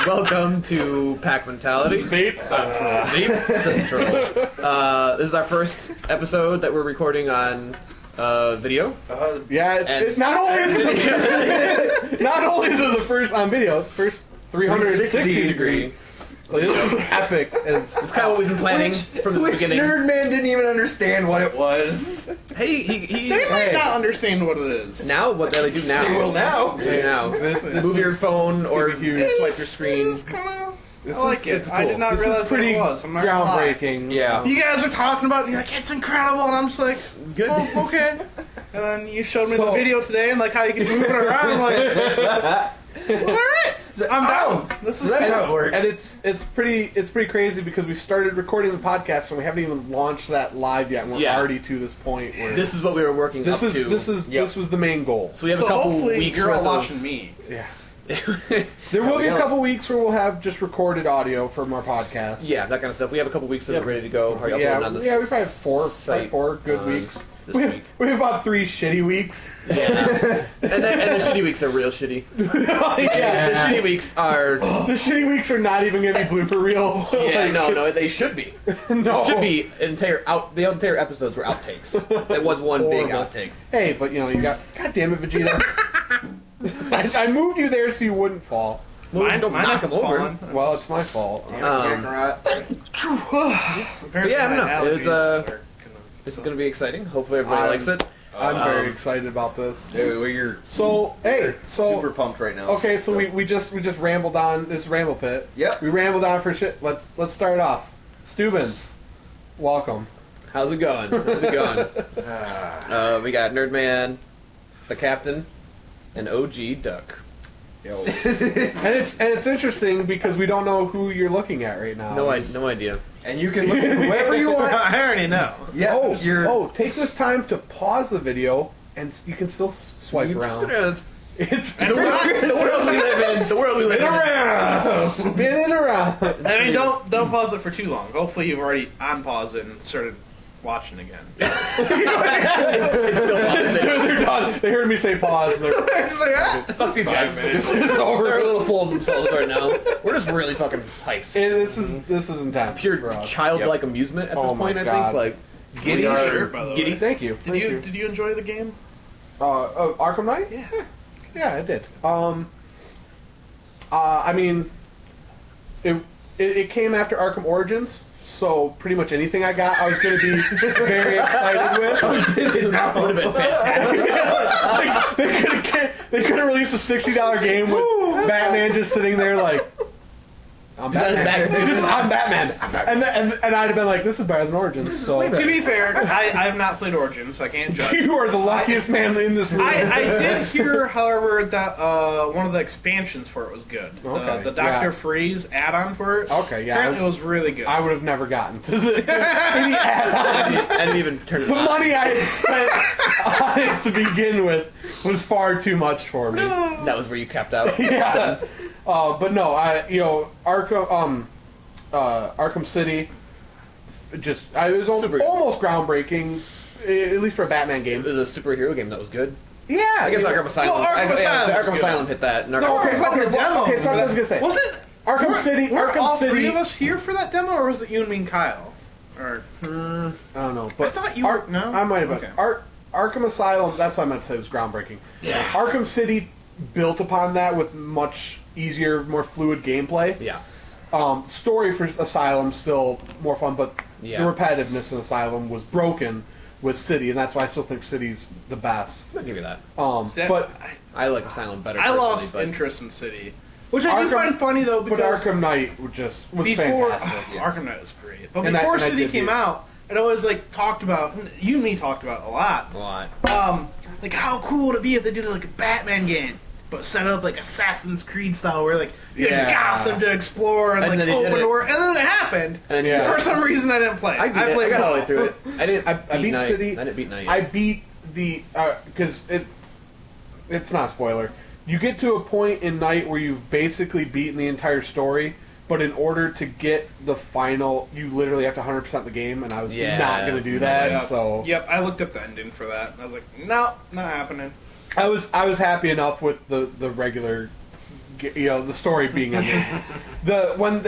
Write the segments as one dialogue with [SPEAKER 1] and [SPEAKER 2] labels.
[SPEAKER 1] Welcome to Pack Mentality.
[SPEAKER 2] Vape Central.
[SPEAKER 1] Vape Central. This is our first episode that we're recording on video.
[SPEAKER 2] Not only is it the first on video, it's the first 360 degree. So this is epic.
[SPEAKER 1] It's kind of what we've been planning from the beginning.
[SPEAKER 3] Nerdman didn't even understand what it was.
[SPEAKER 1] Hey, he
[SPEAKER 4] They might not understand what it is.
[SPEAKER 1] Now, what do they do now?
[SPEAKER 3] They will now.
[SPEAKER 1] Move your phone or swipe your screen.
[SPEAKER 4] I like it.
[SPEAKER 2] Cool.
[SPEAKER 4] I did not realize what it was. I'm not gonna lie.
[SPEAKER 2] groundbreaking.
[SPEAKER 3] Yeah.
[SPEAKER 4] You guys are talking about it, and you're like, it's incredible, and I'm just like,
[SPEAKER 1] It's good.
[SPEAKER 4] oh, okay. And then you showed me the video today, and like how you can move it around. I'm like, well, all right, I'm down. This is
[SPEAKER 3] That's
[SPEAKER 4] cool.
[SPEAKER 3] how it works.
[SPEAKER 2] And it's pretty crazy because we started recording the podcast and we haven't even launched that live yet. And we're already to this point where
[SPEAKER 1] This is what we were working up to.
[SPEAKER 2] this was the main goal.
[SPEAKER 1] So we have
[SPEAKER 4] So
[SPEAKER 1] a couple
[SPEAKER 4] hopefully
[SPEAKER 1] weeks
[SPEAKER 4] you're all
[SPEAKER 1] worth of-
[SPEAKER 4] watching me.
[SPEAKER 2] Yes. There will be a couple weeks where we'll have just recorded audio from our podcast.
[SPEAKER 1] Yeah, that kind of stuff. We have a couple weeks that are ready to go. Are you
[SPEAKER 2] Yeah,
[SPEAKER 1] uploading on this
[SPEAKER 2] we probably have four
[SPEAKER 1] site,
[SPEAKER 2] good weeks.
[SPEAKER 1] this
[SPEAKER 2] We
[SPEAKER 1] week?
[SPEAKER 2] have about 3 shitty weeks.
[SPEAKER 1] Yeah. and the shitty weeks are real shitty. The shitty weeks are...
[SPEAKER 2] The shitty weeks are not even going to be blooper reel.
[SPEAKER 1] Yeah, no, they should be.
[SPEAKER 2] No.
[SPEAKER 1] It should be the entire episodes were outtakes. That was one big
[SPEAKER 2] Horrible.
[SPEAKER 1] outtake.
[SPEAKER 2] Hey, but you got... God damn it, Vegeta. I moved you there so you wouldn't fall.
[SPEAKER 1] Well, don't knock them over.
[SPEAKER 4] Fallen.
[SPEAKER 2] Well, it's my fault.
[SPEAKER 4] Apparently
[SPEAKER 1] Yeah, I don't
[SPEAKER 4] my
[SPEAKER 1] know. It was,
[SPEAKER 4] allergies are gonna
[SPEAKER 1] This is
[SPEAKER 4] suck.
[SPEAKER 1] going to be exciting. Hopefully everybody likes it.
[SPEAKER 2] I'm very excited about this.
[SPEAKER 3] Dude, you're
[SPEAKER 2] So
[SPEAKER 3] super pumped right now.
[SPEAKER 2] okay, so we just rambled on this Ramble Pit.
[SPEAKER 3] Yep.
[SPEAKER 2] We rambled on for shit. Let's start off. Stubbins, welcome.
[SPEAKER 1] How's it going? We got Nerdman, the Captain, and OG Duck.
[SPEAKER 3] Yo.
[SPEAKER 2] And it's interesting because we don't know who you're looking at right now.
[SPEAKER 1] No idea.
[SPEAKER 3] And you can look at whoever you want.
[SPEAKER 4] I already know.
[SPEAKER 3] Yeah.
[SPEAKER 2] Take this time to pause the video and you can still swipe around. It's
[SPEAKER 1] The world we live in. The world we live in.
[SPEAKER 2] spinning around.
[SPEAKER 4] I mean, don't pause it for too long. Hopefully, you've already unpaused it and started watching again.
[SPEAKER 1] It's still positive.
[SPEAKER 2] They're done. They heard me say pause. And they're
[SPEAKER 4] It's like, ah.
[SPEAKER 1] Fuck these guys.
[SPEAKER 2] it's
[SPEAKER 1] They're
[SPEAKER 2] over.
[SPEAKER 1] a little full of themselves right now. We're just really fucking hyped.
[SPEAKER 2] This is intense. for
[SPEAKER 1] Pure
[SPEAKER 2] us.
[SPEAKER 1] childlike amusement at this
[SPEAKER 2] Oh my
[SPEAKER 1] point, I
[SPEAKER 2] God.
[SPEAKER 1] think. Like, giddy.
[SPEAKER 4] Pretty sure, by the way.
[SPEAKER 1] Giddy.
[SPEAKER 2] Thank you.
[SPEAKER 4] Did you enjoy the game?
[SPEAKER 2] Arkham Knight? Yeah, I did. I mean, it came after Arkham Origins, so pretty much anything I got, I was going to be very excited with.
[SPEAKER 1] That would have been fantastic.
[SPEAKER 2] They could have released a $60 game with Batman just sitting there like, I'm Batman. And I'd have been like, this is better than Origins. So
[SPEAKER 4] To be fair, I have not played Origins, so I can't judge.
[SPEAKER 2] you are the luckiest man in this room.
[SPEAKER 4] I did hear, however, that one of the expansions for it was good.
[SPEAKER 2] Okay,
[SPEAKER 4] The Dr.
[SPEAKER 2] yeah.
[SPEAKER 4] Freeze add-on for it.
[SPEAKER 2] Okay, yeah.
[SPEAKER 4] Apparently, it was really good.
[SPEAKER 2] I would have never gotten to any add-ons.
[SPEAKER 1] I didn't even turn it
[SPEAKER 2] The
[SPEAKER 1] on.
[SPEAKER 2] money I had spent on it to begin with was far too much for me.
[SPEAKER 1] That was where you capped out.
[SPEAKER 2] Yeah. But no, Arkham City, it was
[SPEAKER 1] Super good.
[SPEAKER 2] almost groundbreaking, at least for a Batman game.
[SPEAKER 1] It was a superhero game that was good.
[SPEAKER 2] Yeah,
[SPEAKER 1] I guess Arkham Asylum.
[SPEAKER 4] Well, Arkham Asylum was
[SPEAKER 1] Arkham
[SPEAKER 4] good.
[SPEAKER 1] Asylum hit that. And
[SPEAKER 2] No,
[SPEAKER 1] Arkham-
[SPEAKER 2] okay,
[SPEAKER 4] About the demo.
[SPEAKER 2] okay, so I was gonna say.
[SPEAKER 4] Was it
[SPEAKER 2] Arkham City?
[SPEAKER 4] Were
[SPEAKER 2] Arkham
[SPEAKER 4] all
[SPEAKER 2] City.
[SPEAKER 4] three of us here for that demo, or was it you and me and Kyle? Or
[SPEAKER 2] I don't know, but
[SPEAKER 4] I thought you were. No,
[SPEAKER 2] I might have been.
[SPEAKER 4] Okay.
[SPEAKER 2] Arkham Asylum. That's what I meant to say was groundbreaking.
[SPEAKER 4] Yeah.
[SPEAKER 2] Arkham City built upon that with much easier, more fluid gameplay.
[SPEAKER 1] Yeah.
[SPEAKER 2] Story for Asylum still more fun, but
[SPEAKER 1] Yeah.
[SPEAKER 2] the repetitiveness in Asylum was broken with City, and that's why I still think City's the best.
[SPEAKER 1] I'll give you that.
[SPEAKER 4] See,
[SPEAKER 2] But
[SPEAKER 1] I like Asylum better.
[SPEAKER 4] I
[SPEAKER 1] personally,
[SPEAKER 4] lost
[SPEAKER 1] but
[SPEAKER 4] interest in City, which I do
[SPEAKER 2] Arkham-
[SPEAKER 4] find funny though
[SPEAKER 2] but
[SPEAKER 4] because
[SPEAKER 2] Arkham Knight was
[SPEAKER 4] before
[SPEAKER 2] fantastic. Yes.
[SPEAKER 4] Arkham Knight was great, but
[SPEAKER 2] And I-
[SPEAKER 4] before
[SPEAKER 2] and I
[SPEAKER 4] City
[SPEAKER 2] did
[SPEAKER 4] came
[SPEAKER 2] beat it.
[SPEAKER 4] out, it always like talked about you and me talked about a lot.
[SPEAKER 1] a lot.
[SPEAKER 4] Like how cool would it be if they did like a Batman game, but set up like Assassin's Creed style, where like you had
[SPEAKER 2] Yeah.
[SPEAKER 4] Gotham to explore and,
[SPEAKER 1] And
[SPEAKER 4] like
[SPEAKER 1] then they did
[SPEAKER 4] open
[SPEAKER 1] it.
[SPEAKER 4] world, and then it happened.
[SPEAKER 1] And
[SPEAKER 2] Yeah.
[SPEAKER 4] For some reason, I didn't play.
[SPEAKER 1] I got
[SPEAKER 4] played
[SPEAKER 1] all the way
[SPEAKER 4] both.
[SPEAKER 1] through it. I didn't.
[SPEAKER 2] I beat
[SPEAKER 1] Night.
[SPEAKER 2] City.
[SPEAKER 1] I didn't beat Night.
[SPEAKER 2] I beat the because it's not a spoiler. You get to a point in Night where you've basically beaten the entire story, but in order to get the final, you literally have to 100% the game, and I was
[SPEAKER 1] Yeah.
[SPEAKER 2] not going to do that.
[SPEAKER 4] Yep.
[SPEAKER 2] So
[SPEAKER 4] Yep, I looked up the ending for that, and I was like, no, not happening.
[SPEAKER 2] I was happy enough with the regular, the story being ended. When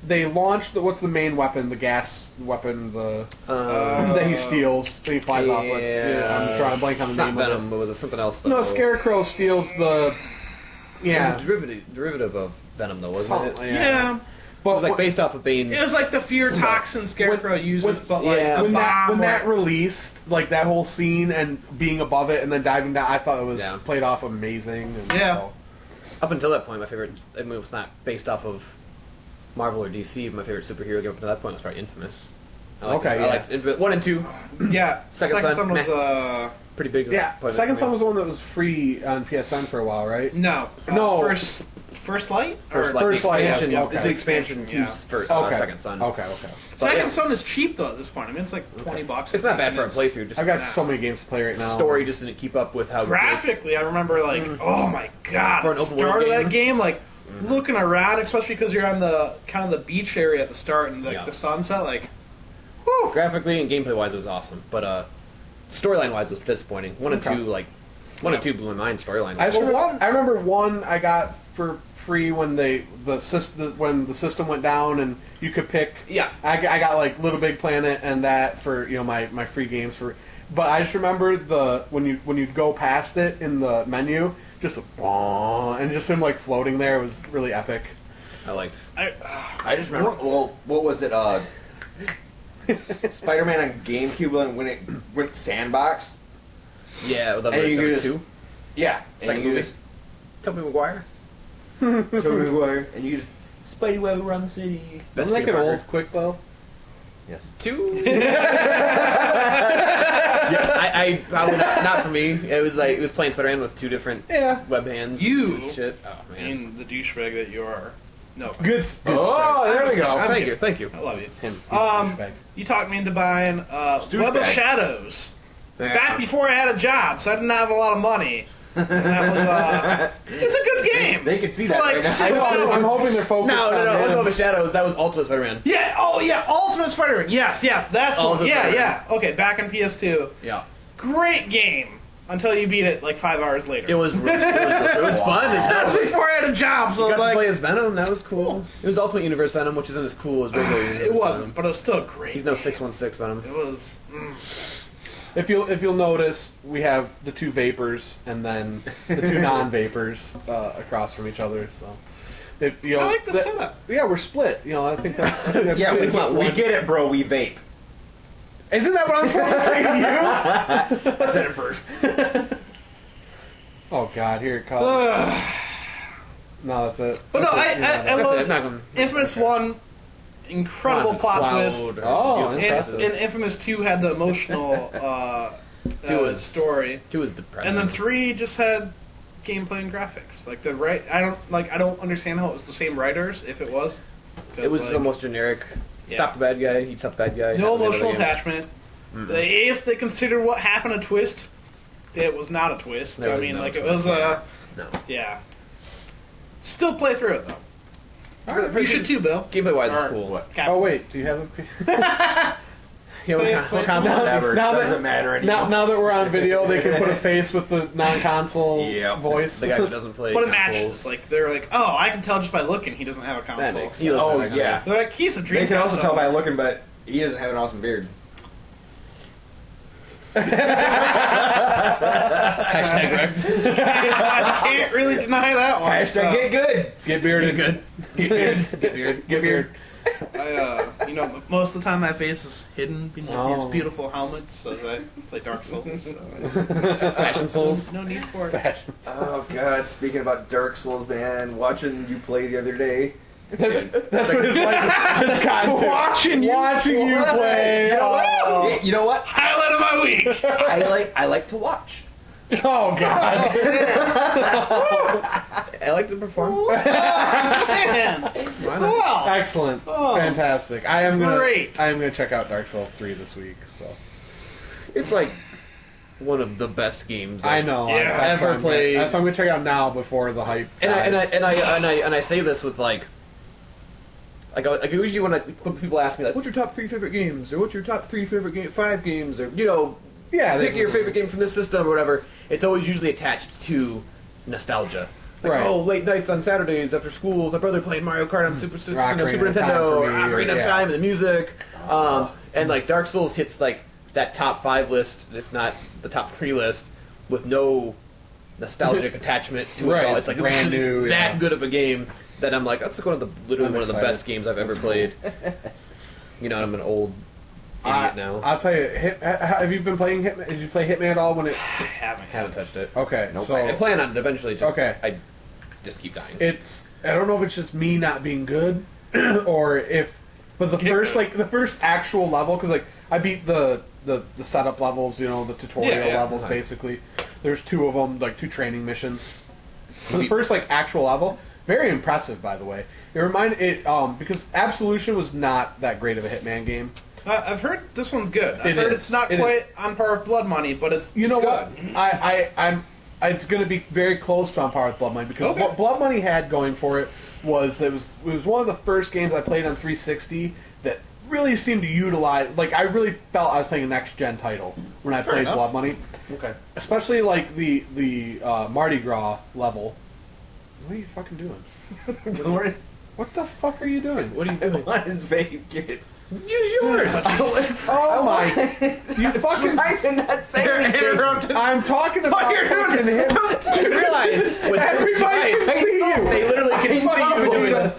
[SPEAKER 2] they launched what's the main weapon? The gas weapon, that he steals, that he flies off with.
[SPEAKER 1] Yeah.
[SPEAKER 2] I'm drawing a blank on the
[SPEAKER 1] Not
[SPEAKER 2] name
[SPEAKER 1] Venom,
[SPEAKER 2] of
[SPEAKER 1] but was it something else?
[SPEAKER 2] it. No, Scarecrow steals the. Yeah.
[SPEAKER 1] It was a derivative of Venom, though, wasn't it?
[SPEAKER 4] Yeah.
[SPEAKER 1] It
[SPEAKER 2] But
[SPEAKER 1] was like based off of Bane's.
[SPEAKER 4] It was like the fear toxin Scarecrow uses, but like
[SPEAKER 1] yeah.
[SPEAKER 4] a
[SPEAKER 2] when
[SPEAKER 4] bomb.
[SPEAKER 2] that released, like that whole scene and being above it and then diving down, I thought it was
[SPEAKER 1] Yeah.
[SPEAKER 2] played off amazing. And
[SPEAKER 4] Yeah.
[SPEAKER 2] so-
[SPEAKER 1] Up until that point, my favorite. I mean, it was not based off of Marvel or DC. But my favorite superhero game up to that point was probably Infamous. I liked Infamous 1 and 2.
[SPEAKER 4] yeah,
[SPEAKER 1] Second
[SPEAKER 4] Second
[SPEAKER 1] Son,
[SPEAKER 4] Son was
[SPEAKER 1] Pretty big.
[SPEAKER 2] Yeah,
[SPEAKER 1] point
[SPEAKER 2] Second
[SPEAKER 1] for
[SPEAKER 2] Son
[SPEAKER 1] me.
[SPEAKER 2] was the one that was free on PSN for a while, right?
[SPEAKER 4] no,
[SPEAKER 2] No.
[SPEAKER 4] First Light.
[SPEAKER 1] First
[SPEAKER 4] Or-
[SPEAKER 1] Light.
[SPEAKER 2] First Light, yes,
[SPEAKER 1] Expansion.
[SPEAKER 2] okay.
[SPEAKER 1] It's the expansion to
[SPEAKER 4] Yeah.
[SPEAKER 1] for
[SPEAKER 2] Okay.
[SPEAKER 1] Second Son.
[SPEAKER 2] Okay.
[SPEAKER 4] Second
[SPEAKER 1] yeah.
[SPEAKER 4] Son is cheap though at this point. I mean, it's like $20.
[SPEAKER 1] It's not bad for a
[SPEAKER 4] It's-
[SPEAKER 1] playthrough. Just
[SPEAKER 2] I've got so many games to play right now.
[SPEAKER 1] story just didn't keep up with how
[SPEAKER 4] Graphically, I remember like, oh my god,
[SPEAKER 1] For an
[SPEAKER 4] the
[SPEAKER 1] open world
[SPEAKER 4] start of that
[SPEAKER 1] game?
[SPEAKER 4] game, like looking around, especially because you're on the kind of the beach area at the start and like
[SPEAKER 1] Yeah.
[SPEAKER 4] the sunset, like,
[SPEAKER 1] Graphically and gameplay wise, it was awesome. But storyline wise, it was disappointing. 1 and
[SPEAKER 2] Okay.
[SPEAKER 1] 2, one and 2 blew my mind storyline.
[SPEAKER 2] I remember one I got for free when the system went down and you could pick.
[SPEAKER 1] Yeah.
[SPEAKER 2] I got like Little Big Planet and that for my free games for. But I just remember when you go past it in the menu, just and just him like floating there was really epic.
[SPEAKER 1] I liked.
[SPEAKER 3] I just remember. Well, what was it? Spider-Man on GameCube when it went sandbox.
[SPEAKER 1] Yeah, with
[SPEAKER 3] And you
[SPEAKER 1] number
[SPEAKER 3] just-
[SPEAKER 1] 2.
[SPEAKER 3] Yeah,
[SPEAKER 1] Second
[SPEAKER 3] and you
[SPEAKER 1] movie.
[SPEAKER 3] just
[SPEAKER 1] Tobey Maguire.
[SPEAKER 3] Tobey Maguire, and you just Spidey web around the city.
[SPEAKER 1] Best
[SPEAKER 2] Doesn't that
[SPEAKER 1] Peter
[SPEAKER 2] get
[SPEAKER 1] Parker.
[SPEAKER 2] old quick though?
[SPEAKER 3] Yes.
[SPEAKER 1] 2. Yes, I probably not for me. It was playing Spider-Man with 2 different
[SPEAKER 2] Yeah.
[SPEAKER 1] web hands.
[SPEAKER 4] You-
[SPEAKER 1] and shit. Oh
[SPEAKER 4] I
[SPEAKER 1] man.
[SPEAKER 4] mean, the douchebag that you are. No,
[SPEAKER 2] Good.
[SPEAKER 1] Oh, there we go.
[SPEAKER 4] I'm
[SPEAKER 1] Thank
[SPEAKER 4] kidding.
[SPEAKER 1] you, thank you.
[SPEAKER 4] I love you.
[SPEAKER 2] Him.
[SPEAKER 4] You talked me into buying Web of
[SPEAKER 3] Douchebag.
[SPEAKER 4] Shadows. Back before I had a job, so I didn't have a lot of money. And that was, it's a good game.
[SPEAKER 3] They can see
[SPEAKER 4] For
[SPEAKER 3] that
[SPEAKER 4] like
[SPEAKER 3] right now.
[SPEAKER 4] $6.
[SPEAKER 2] I'm hoping they're focused.
[SPEAKER 1] No,
[SPEAKER 2] on
[SPEAKER 1] it wasn't
[SPEAKER 2] him.
[SPEAKER 1] Over Shadows. That was Ultimate Spider-Man.
[SPEAKER 4] Yeah, oh yeah, Ultimate Spider-Man. Yes, that's the one.
[SPEAKER 1] Ultimate
[SPEAKER 4] Yeah,
[SPEAKER 1] Spider-Man.
[SPEAKER 4] yeah. Okay, back in PS2.
[SPEAKER 1] Yeah.
[SPEAKER 4] Great game. Until you beat it like 5 hours later.
[SPEAKER 1] It was fun. It's
[SPEAKER 4] That's
[SPEAKER 1] not.
[SPEAKER 4] before I had a job, so
[SPEAKER 1] You
[SPEAKER 4] I was
[SPEAKER 1] got to play
[SPEAKER 4] like,
[SPEAKER 1] as Venom. That was cool. It was Ultimate Universe Venom, which isn't as cool as regular Universe
[SPEAKER 4] it wasn't,
[SPEAKER 1] Venom.
[SPEAKER 4] but it was still a great.
[SPEAKER 1] He's no
[SPEAKER 4] game.
[SPEAKER 1] 616 Venom.
[SPEAKER 4] It was.
[SPEAKER 2] If you'll notice, we have the 2 vapors and then the 2 non-vapors across from each other. So,
[SPEAKER 4] I like the setup.
[SPEAKER 2] Yeah, we're split. I think that's
[SPEAKER 3] Yeah, we
[SPEAKER 2] good.
[SPEAKER 3] get it, bro. We vape.
[SPEAKER 2] Isn't that what I'm supposed to say to you?
[SPEAKER 3] I said it first.
[SPEAKER 2] Oh God, here it comes. No, that's it.
[SPEAKER 4] But no,
[SPEAKER 2] That's it.
[SPEAKER 4] I
[SPEAKER 1] That's
[SPEAKER 4] love
[SPEAKER 1] it's not going.
[SPEAKER 4] Infamous 1, incredible plot twist.
[SPEAKER 2] Oh,
[SPEAKER 4] And,
[SPEAKER 2] impressive.
[SPEAKER 4] and Infamous 2 had the emotional
[SPEAKER 1] Two was-
[SPEAKER 4] story.
[SPEAKER 1] 2 is depressing.
[SPEAKER 4] And then 3 just had gameplay and graphics. Like I don't understand how it was the same writers if it was. 'Cause,
[SPEAKER 1] It was
[SPEAKER 4] like,
[SPEAKER 1] the most generic.
[SPEAKER 4] Yeah.
[SPEAKER 1] Stop the bad guy. He'd stop the bad guy.
[SPEAKER 4] no
[SPEAKER 1] have another
[SPEAKER 4] emotional
[SPEAKER 1] game.
[SPEAKER 4] attachment. If they consider what happened a twist, it was not a twist.
[SPEAKER 1] There
[SPEAKER 4] I
[SPEAKER 1] was
[SPEAKER 4] mean,
[SPEAKER 1] no
[SPEAKER 4] like it
[SPEAKER 1] twist,
[SPEAKER 4] was
[SPEAKER 1] No.
[SPEAKER 4] yeah. Still play through it though. You should too, Bill.
[SPEAKER 1] Gameplay wise,
[SPEAKER 4] Or-
[SPEAKER 1] it's cool.
[SPEAKER 2] Oh wait, do you have a?
[SPEAKER 1] Yeah, what console?
[SPEAKER 3] Whatever.
[SPEAKER 2] Now that-
[SPEAKER 3] Doesn't matter anymore.
[SPEAKER 2] Now that we're on video, they can put a face with the non-console
[SPEAKER 3] Yep.
[SPEAKER 2] voice.
[SPEAKER 1] The guy who doesn't play
[SPEAKER 4] But it
[SPEAKER 1] consoles.
[SPEAKER 4] matches. Like they're like, oh, I can tell just by looking he doesn't have a console.
[SPEAKER 1] makes-
[SPEAKER 4] So-
[SPEAKER 1] he looks
[SPEAKER 3] Oh
[SPEAKER 1] like a-
[SPEAKER 3] yeah.
[SPEAKER 4] They're like, he's a dream.
[SPEAKER 3] They can also
[SPEAKER 4] console.
[SPEAKER 3] tell by looking, but he doesn't have an awesome beard.
[SPEAKER 1] Hashtag wrecked.
[SPEAKER 4] I can't really deny that one.
[SPEAKER 3] Hashtag get good.
[SPEAKER 2] Get bearded.
[SPEAKER 1] Good.
[SPEAKER 2] Get beard. Get beard. Get beard.
[SPEAKER 4] Most of the time my face is hidden beneath
[SPEAKER 2] Oh.
[SPEAKER 4] these beautiful helmets as I play Dark Souls. So
[SPEAKER 1] Fashion Souls.
[SPEAKER 4] no need for it.
[SPEAKER 3] Oh god, speaking about Dark Souls, man, watching you play the other day.
[SPEAKER 2] That's what his life has gotten to.
[SPEAKER 3] Watching
[SPEAKER 2] you play.
[SPEAKER 3] You know what?
[SPEAKER 2] Oh,
[SPEAKER 3] You know what?
[SPEAKER 4] Highlight of my week.
[SPEAKER 3] I like to watch.
[SPEAKER 2] oh God.
[SPEAKER 1] I like to perform.
[SPEAKER 4] Man.
[SPEAKER 1] Why not?
[SPEAKER 4] Wow.
[SPEAKER 2] Excellent.
[SPEAKER 4] Oh.
[SPEAKER 2] Fantastic. I am
[SPEAKER 4] Great.
[SPEAKER 2] gonna check out Dark Souls 3 this week. So
[SPEAKER 1] It's like one of the best games
[SPEAKER 2] I know.
[SPEAKER 4] Yeah.
[SPEAKER 2] That's
[SPEAKER 1] Ever
[SPEAKER 2] why I'm gonna-
[SPEAKER 1] played-
[SPEAKER 2] That's why I'm gonna check it out now before the hype.
[SPEAKER 1] And
[SPEAKER 2] dies.
[SPEAKER 1] I say this with like usually when people ask me like, what's your top 3 favorite games, or what's your top 3 favorite 5 games, or pick your favorite game from this system or whatever, it's always usually attached to nostalgia. Like,
[SPEAKER 2] Right.
[SPEAKER 1] oh, late nights on Saturdays after school, my brother played Mario Kart on Super
[SPEAKER 2] Ocarina
[SPEAKER 1] Nintendo, or
[SPEAKER 2] of Time for me,
[SPEAKER 1] Ocarina of Time, and the music. And like Dark Souls hits like that top 5 list, if not the top 3 list, with no nostalgic attachment to it at all. It's like
[SPEAKER 2] brand new,
[SPEAKER 1] that good of a game that I'm like, that's one of the literally one of the
[SPEAKER 2] excited.
[SPEAKER 1] best games I've ever played. You know, I'm an old idiot now.
[SPEAKER 2] I'll tell you, have you been playing Hitman? Did you play Hitman at all when it?
[SPEAKER 1] Haven't touched it.
[SPEAKER 2] Okay,
[SPEAKER 3] Nope.
[SPEAKER 2] so
[SPEAKER 1] I plan on it eventually. Just,
[SPEAKER 2] Okay.
[SPEAKER 1] I just keep dying.
[SPEAKER 2] I don't know if it's just me not being good, or if, but the first actual level, because like I beat the setup levels, you know, the tutorial levels basically. There's 2 of them, like 2 training missions. The first like actual level, very impressive by the way. It reminded it because Absolution was not that great of a Hitman game.
[SPEAKER 4] I've heard this one's good. I've heard it's not quite on par with Blood Money, but it's
[SPEAKER 2] You know
[SPEAKER 4] good.
[SPEAKER 2] what? It's going to be very close to on par with Blood Money because what Blood Money had going for it was one of the first games I played on 360 that really seemed to utilize. Like I really felt I was playing a next gen title when I played
[SPEAKER 1] enough.
[SPEAKER 2] Blood Money.
[SPEAKER 1] Okay.
[SPEAKER 2] Especially like the Mardi Gras level. What are you fucking doing? What the fuck are you doing?
[SPEAKER 1] What are you doing?
[SPEAKER 3] What is vape, kid?
[SPEAKER 1] Use yours.
[SPEAKER 2] Oh my! You fucking!
[SPEAKER 3] I did not say anything.
[SPEAKER 2] I'm talking about
[SPEAKER 1] you're doing
[SPEAKER 2] fucking him.
[SPEAKER 1] You realize with
[SPEAKER 2] Everybody
[SPEAKER 1] this
[SPEAKER 2] can
[SPEAKER 1] device,
[SPEAKER 2] see you.
[SPEAKER 1] they literally can see you doing this.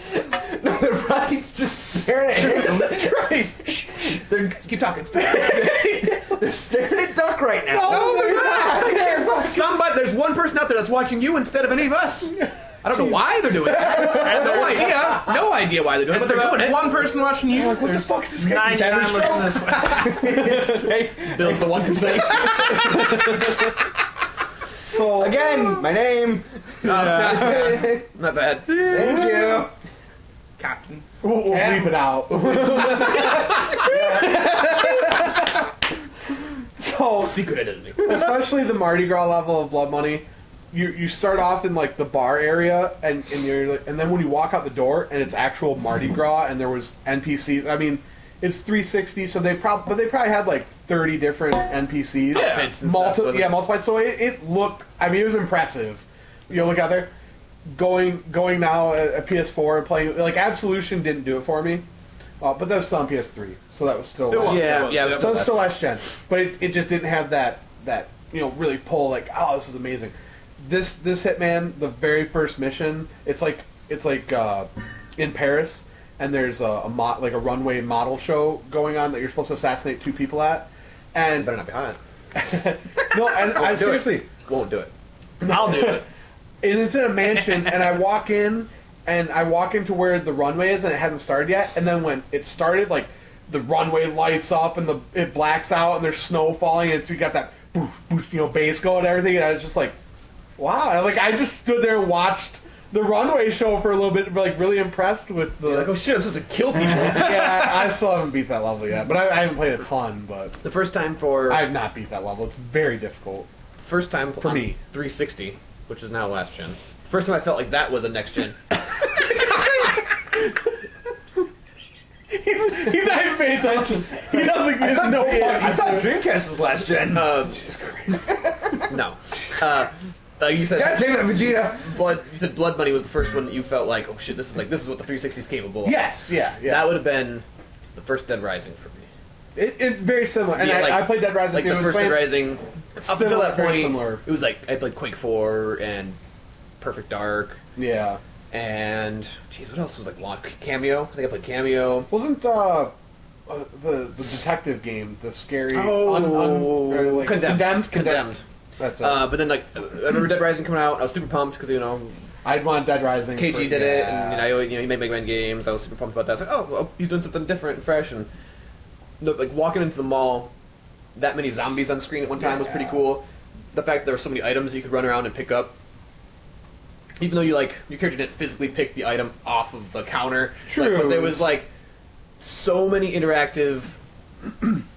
[SPEAKER 3] No, the Roddy's just staring at him.
[SPEAKER 2] Christ.
[SPEAKER 1] Keep talking.
[SPEAKER 3] They're staring at Duck right now.
[SPEAKER 2] No, they're not.
[SPEAKER 1] Somebody, there's one person out there that's watching you instead of any of us. I don't know why they're doing that. I have no idea. No idea why they're doing it, but they're doing it.
[SPEAKER 4] One person watching you.
[SPEAKER 2] What the
[SPEAKER 4] There's
[SPEAKER 2] fuck is this guy?
[SPEAKER 4] 99 looking this way.
[SPEAKER 1] Bill's the 1%.
[SPEAKER 2] So
[SPEAKER 3] Again, my name.
[SPEAKER 1] Not bad.
[SPEAKER 3] Thank you.
[SPEAKER 4] Captain.
[SPEAKER 2] we'll leave it out. So
[SPEAKER 1] Secret identity.
[SPEAKER 2] especially the Mardi Gras level of Blood Money, you start off in like the bar area and you're like, and then when you walk out the door and it's actual Mardi Gras and there was NPCs. I mean, it's 360, so they probably had like 30 different NPCs.
[SPEAKER 1] Outfits and stuff, wasn't it?
[SPEAKER 2] Multiplied. So it looked. I mean, it was impressive. You look out there, going now at PS4 and playing like Absolution didn't do it for me, but that was still on PS3, so that was still
[SPEAKER 1] It was.
[SPEAKER 2] last-
[SPEAKER 1] Yeah,
[SPEAKER 2] so it's still last gen, but it just didn't have that really pull like, oh, this is amazing. This Hitman, the very first mission, it's like in Paris, and there's a runway model show going on that you're supposed to assassinate 2 people at, and
[SPEAKER 1] Better not be hot.
[SPEAKER 2] no, and I
[SPEAKER 1] Won't do it.
[SPEAKER 2] seriously,
[SPEAKER 1] Won't do it. I'll do it.
[SPEAKER 2] and it's in a mansion, and I walk in, and I walk into where the runway is, and it hasn't started yet, and then when it started, like the runway lights up and it blacks out, and there's snow falling, and so you got that boof, boof, bass going and everything, and I was just like, wow, like I just stood there and watched the runway show for a little bit, like really impressed with the.
[SPEAKER 1] You're like, oh shit, I'm supposed to kill people.
[SPEAKER 2] Yeah, I still haven't beat that level yet, but I haven't played a ton. But
[SPEAKER 1] The first time for
[SPEAKER 2] I have not beat that level. It's very difficult.
[SPEAKER 1] first time
[SPEAKER 2] For
[SPEAKER 1] on
[SPEAKER 2] me.
[SPEAKER 1] 360, which is now last gen. First time I felt like that was a next gen.
[SPEAKER 2] He's not even paying attention. He doesn't. He has no
[SPEAKER 3] I thought
[SPEAKER 2] fucking.
[SPEAKER 3] Dreamcast was last gen.
[SPEAKER 1] No. You said
[SPEAKER 3] God damn it, Vegeta.
[SPEAKER 1] You said Blood Money was the first one that you felt like, oh shit, this is what the 360 is capable of.
[SPEAKER 2] Yes, yeah.
[SPEAKER 1] That would have been the first Dead Rising for me.
[SPEAKER 2] It's very similar, and
[SPEAKER 1] Yeah, like-
[SPEAKER 2] I played Dead Rising
[SPEAKER 1] Like
[SPEAKER 2] too.
[SPEAKER 1] the first Dead Rising, up until that
[SPEAKER 2] very
[SPEAKER 1] point,
[SPEAKER 2] similar.
[SPEAKER 1] it was like I played Quake 4 and Perfect Dark
[SPEAKER 2] Yeah.
[SPEAKER 1] and jeez, what else was like launch Cameo? I think I played Cameo.
[SPEAKER 2] Wasn't the detective game the scary?
[SPEAKER 1] Oh,
[SPEAKER 2] Condemned.
[SPEAKER 1] Condemned.
[SPEAKER 2] That's it.
[SPEAKER 1] But then like I remember Dead Rising coming out. I was super pumped because
[SPEAKER 2] I'd want Dead Rising.
[SPEAKER 1] KG did it, and he made Mega Man games. I was super pumped about that. I was like, oh, well, he's doing something different and fresh. And like walking into the mall, that many zombies on screen at one time was pretty cool. The fact that there were so many items that you could run around and pick up, even though your character didn't physically pick the item off of the counter.
[SPEAKER 2] True.
[SPEAKER 1] But there was like so many interactive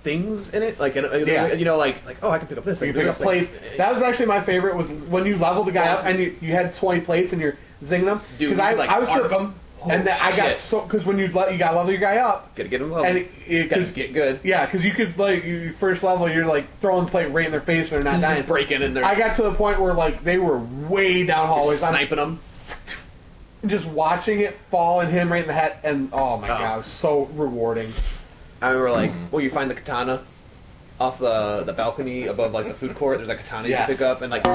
[SPEAKER 1] things in it. Like oh, I can pick up this.
[SPEAKER 2] So
[SPEAKER 1] I
[SPEAKER 2] you
[SPEAKER 1] can
[SPEAKER 2] pick
[SPEAKER 1] do
[SPEAKER 2] up
[SPEAKER 1] this.
[SPEAKER 2] plates. That was actually my favorite. Was when you leveled the guy up and you had 20 plates and you're zinging them.
[SPEAKER 1] Dude,
[SPEAKER 2] I was
[SPEAKER 1] Arkham.
[SPEAKER 2] and then I got
[SPEAKER 1] shit.
[SPEAKER 2] so because when you gotta level your guy up,
[SPEAKER 1] Gotta get him level.
[SPEAKER 2] and
[SPEAKER 1] Gotta get good.
[SPEAKER 2] yeah, because you could like you first level, you're like throwing the plate right in their face, and they're not dying.
[SPEAKER 1] Just breaking in there.
[SPEAKER 2] I got to the point where like they were way down hallways. I'm
[SPEAKER 1] sniping them.
[SPEAKER 2] just watching it fall and hit him right in the head, and oh my god, it was so rewarding.
[SPEAKER 1] I remember like, you find the katana off the balcony above like the food court. There's a katana you
[SPEAKER 2] Yes.
[SPEAKER 1] can pick up, and like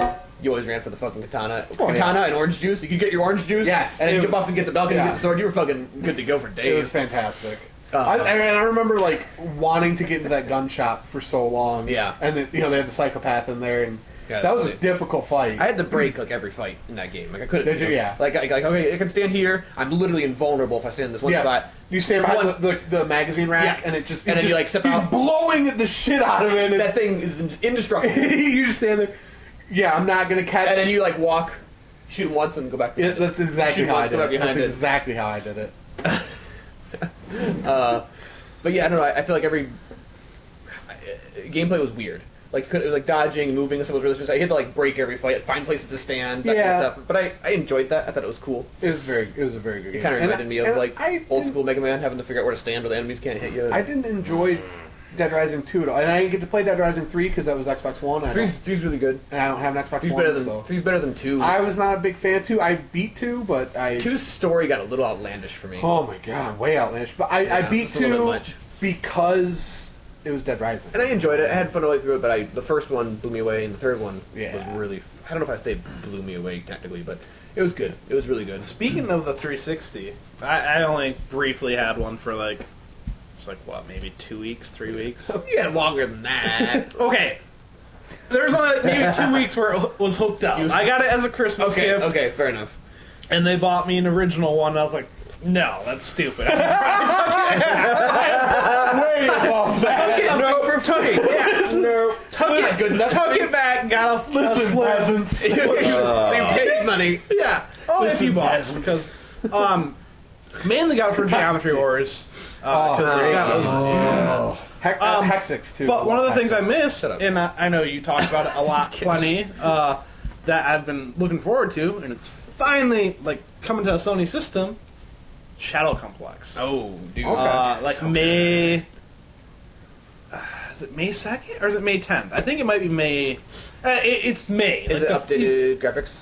[SPEAKER 1] you always ran for the fucking katana.
[SPEAKER 2] Oh,
[SPEAKER 1] Katana
[SPEAKER 2] yeah.
[SPEAKER 1] and orange juice. You could get your orange juice.
[SPEAKER 2] Yes,
[SPEAKER 1] and then
[SPEAKER 2] it
[SPEAKER 1] jump
[SPEAKER 2] was-
[SPEAKER 1] off and get the balcony and
[SPEAKER 2] yeah.
[SPEAKER 1] get the sword. You were fucking good to go for
[SPEAKER 2] It was
[SPEAKER 1] days.
[SPEAKER 2] fantastic.
[SPEAKER 1] Uh,
[SPEAKER 2] I remember like wanting to get into that gun shop for so long.
[SPEAKER 1] Yeah.
[SPEAKER 2] and then, they had the psychopath in there, and
[SPEAKER 1] Yeah,
[SPEAKER 2] that was a
[SPEAKER 1] it.
[SPEAKER 2] difficult fight.
[SPEAKER 1] I had to break like every fight in that game. Like I couldn't.
[SPEAKER 2] Did you? Yeah.
[SPEAKER 1] Like okay, I can stand here. I'm literally invulnerable if I stand in this one spot.
[SPEAKER 2] You stand behind
[SPEAKER 1] One-
[SPEAKER 2] the magazine rack,
[SPEAKER 1] Yeah.
[SPEAKER 2] and it just
[SPEAKER 1] And then you, like, step
[SPEAKER 2] he's
[SPEAKER 1] out.
[SPEAKER 2] blowing the shit out of it. And
[SPEAKER 1] That thing is indestructible.
[SPEAKER 2] you just stand there. Yeah, I'm not gonna catch.
[SPEAKER 1] And then you like walk, shoot him once, and go back.
[SPEAKER 2] Yeah,
[SPEAKER 1] behind
[SPEAKER 2] that's exactly
[SPEAKER 1] Shoot
[SPEAKER 2] how I
[SPEAKER 1] once,
[SPEAKER 2] did
[SPEAKER 1] go
[SPEAKER 2] it.
[SPEAKER 1] back behind
[SPEAKER 2] That's
[SPEAKER 1] it.
[SPEAKER 2] exactly how I did it.
[SPEAKER 1] But yeah, I don't know. I feel like every gameplay was weird. Like it was like dodging, and moving, and stuff was really strange. I had to like break every fight, find places to stand, that kind
[SPEAKER 2] Yeah.
[SPEAKER 1] of stuff. But I enjoyed that. I thought it was cool.
[SPEAKER 2] It was a very good game.
[SPEAKER 1] It kind of
[SPEAKER 2] And
[SPEAKER 1] reminded me
[SPEAKER 2] and
[SPEAKER 1] of like
[SPEAKER 2] I
[SPEAKER 1] old
[SPEAKER 2] didn't-
[SPEAKER 1] school Mega Man, having to figure out where to stand where the enemies can't hit you.
[SPEAKER 2] I didn't enjoy Dead Rising 2 at all, and I didn't get to play Dead Rising 3 because that was Xbox One.
[SPEAKER 1] Three's really good.
[SPEAKER 2] And I don't have an Xbox
[SPEAKER 1] Three's
[SPEAKER 2] One.
[SPEAKER 1] better than
[SPEAKER 2] so.
[SPEAKER 1] three's better than 2.
[SPEAKER 2] I was not a big fan of 2. I beat 2, but I.
[SPEAKER 1] 2's story got a little outlandish for me.
[SPEAKER 2] Oh my god, way outlandish. But I
[SPEAKER 1] Yeah,
[SPEAKER 2] beat
[SPEAKER 1] just a little
[SPEAKER 2] 2
[SPEAKER 1] bit much.
[SPEAKER 2] because it was Dead Rising.
[SPEAKER 1] And I enjoyed it. I had fun all the way through it, but the first one blew me away, and the third one
[SPEAKER 2] Yeah.
[SPEAKER 1] was really. I don't know if I say blew me away technically, but it was good. It was really good.
[SPEAKER 4] Speaking of the 360, I only briefly had one for like, it's like what, maybe 2 weeks, 3 weeks.
[SPEAKER 1] Yeah, longer than that.
[SPEAKER 4] Okay, there was only like maybe 2 weeks where it was hooked up. I got it as a Christmas
[SPEAKER 1] Okay,
[SPEAKER 4] gift,
[SPEAKER 1] okay, fair enough.
[SPEAKER 4] and they bought me an original one. And I was like, no, that's stupid.
[SPEAKER 2] Way above that.
[SPEAKER 1] No, for Tony. Yeah, no.
[SPEAKER 4] Took
[SPEAKER 1] good enough.
[SPEAKER 4] Took it back. Got a
[SPEAKER 2] Listen,
[SPEAKER 4] slim.
[SPEAKER 2] peasants.
[SPEAKER 1] So you paid money.
[SPEAKER 4] Yeah, only a few bucks
[SPEAKER 2] peasants.
[SPEAKER 4] because mainly got it for Geometry Wars.
[SPEAKER 2] great.
[SPEAKER 4] That was-
[SPEAKER 2] Hexix too.
[SPEAKER 4] But one of the things I missed,
[SPEAKER 1] Shut up.
[SPEAKER 4] and I know you talked about it a lot, plenty, that I've been looking forward to, and it's finally like coming to a Sony system, Shadow Complex.
[SPEAKER 1] Oh, dude.
[SPEAKER 4] Like May. Is it May 2nd or is it May 10th? I think it might be May. It's May.
[SPEAKER 1] Is
[SPEAKER 4] like
[SPEAKER 1] it updated graphics?